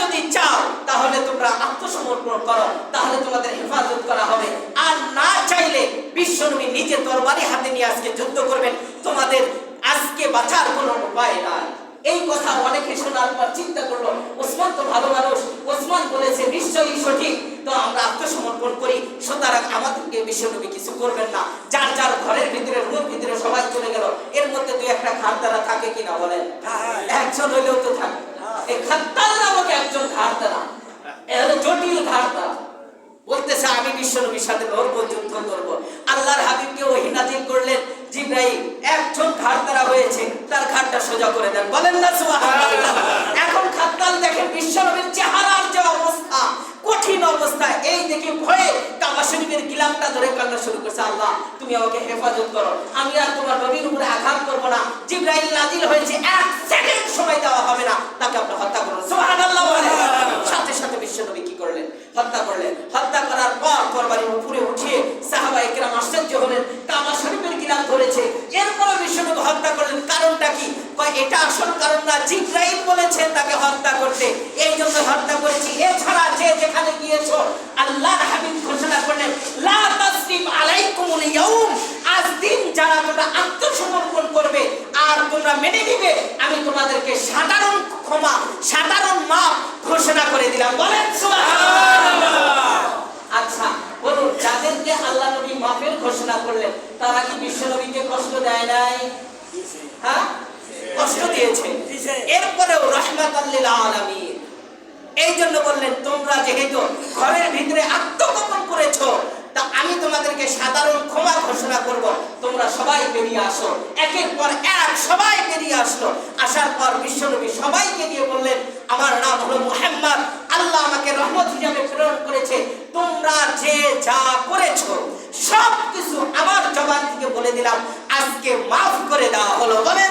যদি চাও তাহলে তোমরা আত্মসমর্পণ করো, তাহলে তোমাদের হেফাজত করা হবে, আর না চাইলে বিশ্বনবী নিজে তরবারি হাতে নিয়ে আজকে যুদ্ধ করবেন, তোমাদের আজকে বাঁচার কোনো উপায় নাই। এই কথা অনেকে শোনার পর চিন্তা করলো ওসমান তো ভালো মানুষ, ওসমান বলেছে নিশ্চয়ই সঠিক, তো আমরা আত্মসমর্পণ করি, সুতরাং আমাদেরকে বিশ্বনবী কিছু করবেন না। যার যার ঘরের ভিতরে, রুমের ভিতরে সবাই চলে গেল। এর মধ্যে দুই একটা ঘাড়দারা থাকে কিনা বলেন? একজন হইলেও তো থাকে। এই খাত্তার নামক একজন ঘাড়দারা, এ হলো জটিল ঘাড়দারা, বলতেছে আমি বিশ্বনবীর সাথে লড়বো, যুদ্ধ করবো। আল্লাহর হাবিবকে ওহী নাযিল করলেন, জিবরাইল একজন ঘাড়দারা হয়েছে, তার ঘাড়টা সোজা করে দেন। বলেন না সুবহানাল্লাহ। এখন খাত্তাল দেখেন বিশ্বনবীর চেহারার যে অবস্থা, কঠিন অবস্থা, এই দেখে ভয়ে কাবা শরীফের গিলাফটা ধরে কান্না শুরু করছে, আল্লাহ তুমি আমাকে হেফাজত করো, আমি আর তোমার নবীর উপরে আঘাত করব না। জিবরাইল নাযিল হয়েছে, 1 সেকেন্ড সময় দেওয়া হবে না, তাকে আপনি হত্যা করুন। সুবহানাল্লাহ বলেন। সাথে সাথে বিশ্বনবী কি করলেন? হত্যা করলেন। হত্যা করার পর তরবারির উপরে উঠিয়ে সাহাবায়ে কেরাম আশ্চর্য হলেন, কাবা শরীফের গিলাফ ধরেছে, এরপরে বিশ্বনবী হত্যা করলেন। কারণটা কি? কয় এটা আসল কারণ না, জিবরাইল বলেছেন তাকে হত্যা করতে, এই জন্য হত্যা করেছি। এছাড়া যে যেখানে গিয়েছো আল্লাহর হাবিব ঘোষণা করলেন লা তাসরিব আলাইকুমুল ইয়াউম, আজ দিন যারা তোমরা আত্মসমর্পণ করবে আর তোমরা মেনে নিবে, আমি তোমাদেরকে সাধারণ ক্ষমা, সাধারণ মাফ ঘোষণা করে দিলাম। বলেন সুবহানাল্লাহ। আচ্ছা বলুন, যাদেরকে আল্লাহ নবী মাফের ঘোষণা করলেন তারা কি বিশ্বনবীকে কষ্ট দেয় নাই? হ্যাঁ, কষ্ট দিয়েছে। এরপরেও রাহমাতাল লিল আলামিন, এই জন্য বললেন তোমরা যেহেতু ঘরের ভিতরে আত্মগোপন করেছো, তা আমি তোমাদেরকে সাধারণ ক্ষমা ঘোষণা করব, তোমরা সবাই বেরিয়ে আসো। একের পর এক সবাই বেরিয়ে আসলো। আসার পর বিশ্বনবী সবাইকে দিয়ে বললেন, আমার নাম হলো মুহাম্মদ, আল্লাহ আমাকে রহমত হিসাবে প্রেরণ করেছে, তোমরা যে যা করেছো সব কিছু আমার জবান থেকে বলে দিলাম, আজকে মাফ করে দেওয়া হলো। বলেন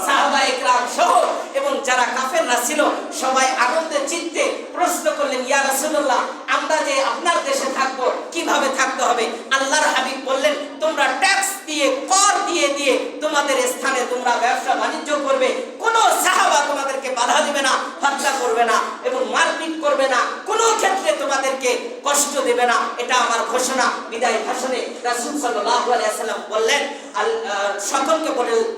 সাহাবায়ে কেরাম সহ এবং যারা কাফেররা ছিল সবাই আনন্দের চিত্তে প্রশ্ন করলেন, ইয়া রাসূলুল্লাহ, আমরা যে আপনার দেশে থাকবো কিভাবে থাকতে হবে? আল্লাহর হাবিব বললেন, তোমরা ট্যাক্স দিয়ে, কর দিয়ে দিয়ে তোমাদের স্থানে তোমরা ব্যবসা বাণিজ্য করবে, কোনো সাহাবা তোমাদেরকে বাধা দিবে না, হত্যা করবে না এবং মারপিট করবে না, কোনো ক্ষেত্রে তোমাদেরকে কষ্ট দেবে না। এটা আমার ঘোষণা। বিদায় ভাষণে রাসূল সাল্লাল্লাহু আলাইহি ওয়াসাল্লাম বললেন, সকলকে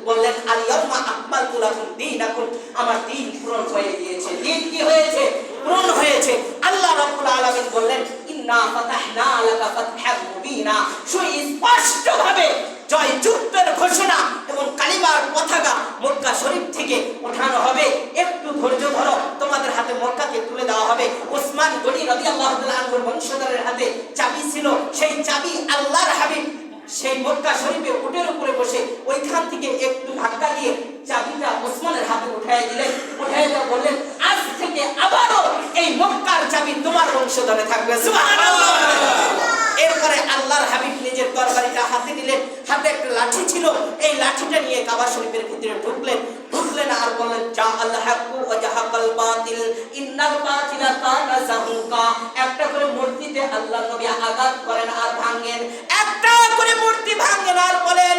বললেন, আল ইয়াউমা আকমালতু লাকুম দীনাকুম, আমার দ্বীন পূরণ হয়ে গিয়েছে। দ্বীন কি হয়েছে? পূরণ হয়েছে। আল্লাহ রাব্বুল আলামিন বললেন, ইন্না ফাতাহনা লাকা ফাতহাম মুবিনা, সুস্পষ্টভাবে জয় যুদ্ধের ঘোষণা এবং কালিমার পতাকা মক্কা শরীফ থেকে ওঠানো হবে। একটু ধৈর্য ধরো, তোমাদের হাতে মক্কাকে তুলে দেওয়া হবে। ওসমান গনি রাদিয়াল্লাহু তাআলা আনহুর বংশধরের হাতে চাবি ছিল, সেই চাবি আল্লাহর হাবিব সেই মক্কা শরীফে উটের উপরে বসে ওইখান থেকে একটু ধাক্কা দিয়ে চাবিটা ওসমানের হাতে উঠায় দিলেন। উঠায় দিয়ে বললেন, আজ থেকে আবারও এই মক্কার চাবি তোমার বংশধরে থাকবে। সুবহানাল্লাহ। এরপরে আল্লাহর হাবিব নিজের তরবারিটা হাতে নিলেন, হাতে একটা লাঠি ছিল, এই লাঠিটা নিয়ে কাবা শরীফের ভিতরে ঢুকলেন আর বললেন, জা আল হাক্কু ওয়া জাহাকাল বাতিল ইন্নাল বাতিলা কানা যাহুকা। একটা করে মূর্তিতে আল্লাহর নবী আঘাত করেন আর ভাঙেন, একটা করে মূর্তি ভাঙেন আর বলেন,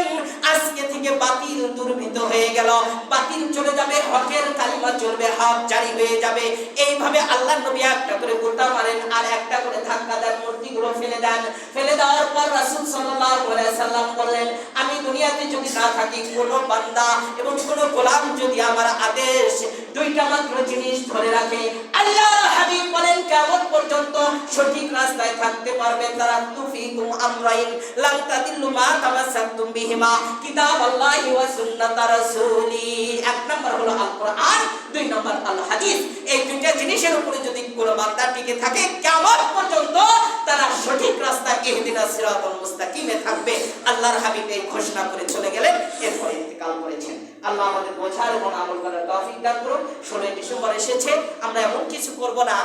আজকে থেকে বাতিল দুর্বৃত হয়ে গেল, বাতিল চলে যাবে, হকের কালিমা চলবে, হক জারি হয়ে যাবে। এইভাবে আল্লাহর নবী একটা করে গোটা মারেন আর একটা করে ধাক্কা দেন, মূর্তিগুলো ফেলে দেন। ফেলে দেওয়ার পর রাসূল সাল্লাল্লাহু আলাইহি সাল্লাম বললেন, আমি দুনিয়াতে যদি না থাকি, কোন বান্দা এবং কোন গোলাম যদি আমার আদেশ দুইটা মাত্র জিনিস ধরে রাখে, আল্লাহর হাবিব বলেন, কিয়ামত পর্যন্ত সঠিক রাস্তায় থাকতে পারবে। তারাকতু ফীকুম আমরাইন লান তাদিল্লু মা তামাসসাকতুম বিহিমা কিতাবাল্লাহি ওয়া সুন্নাত রাসূলি। এক নাম্বার হলো আল কোরআন, দুই নাম্বার আল হাদিস। এই দুইটা জিনিসের উপরে যদি কোনো বান্দা টিকে থাকে, কিয়ামত পর্যন্ত তারা সঠিক রাস্তা ইহদিনাস সিরাতাল মুস্তাকিমে থাকবে। আল্লাহর হাবিব এই ঘোষণা করে চলে গেলেন, এরপর ইন্তেকাল করেছেন। আল্লাহ আমাদের বোঝার এবং আমল করার তৌফিক দান করুন। 16 ডিসেম্বর এসেছে, আমরা এমন কিছু করব না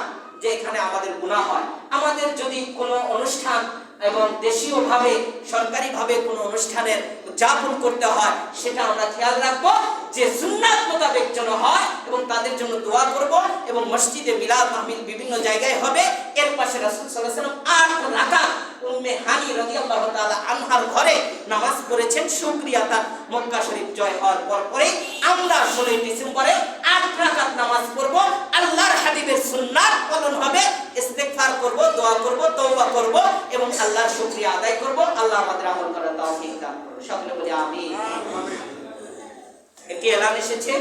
যে এখানে আমাদের গুনাহ হয়। আমাদের যদি কোনো অনুষ্ঠান এবং দেশীয়ভাবে সরকারিভাবে কোনো অনুষ্ঠানের উদযাপন করতে হয়, সেটা আমরা খেয়াল রাখবো যে সুন্নাত মোতাবেক যেন হয় এবং তাদের জন্য দোয়া করব এবং মসজিদে মিলাদ মাহফিল বিভিন্ন জায়গায় হবে। এর পাশে রাসূল সাল্লাল্লাহু আলাইহি ওয়াসাল্লাম 8 রাকাত উম্মে হানি রাদিয়াল্লাহু তাআলা আনহার ঘরে নামাজ পড়েছেন। শুকরিয়া তার মক্কা শরীফ জয় হওয়ার পরে আমরা 16 ডিসেম্বরে 8 রাকাত নামাজ পড়ব। আল্লাহর হাবিবের সুন্নাত পালন হবে, ইস্তেগফার করব, দোয়া করব, তওবা করব এবং আল্লাহর শুকরিয়া আদায় করব। আল্লাহ আমাদের আমল করার তৌফিক দান করুন। সকলে বলি আমিন। একটি এলান এসেছে।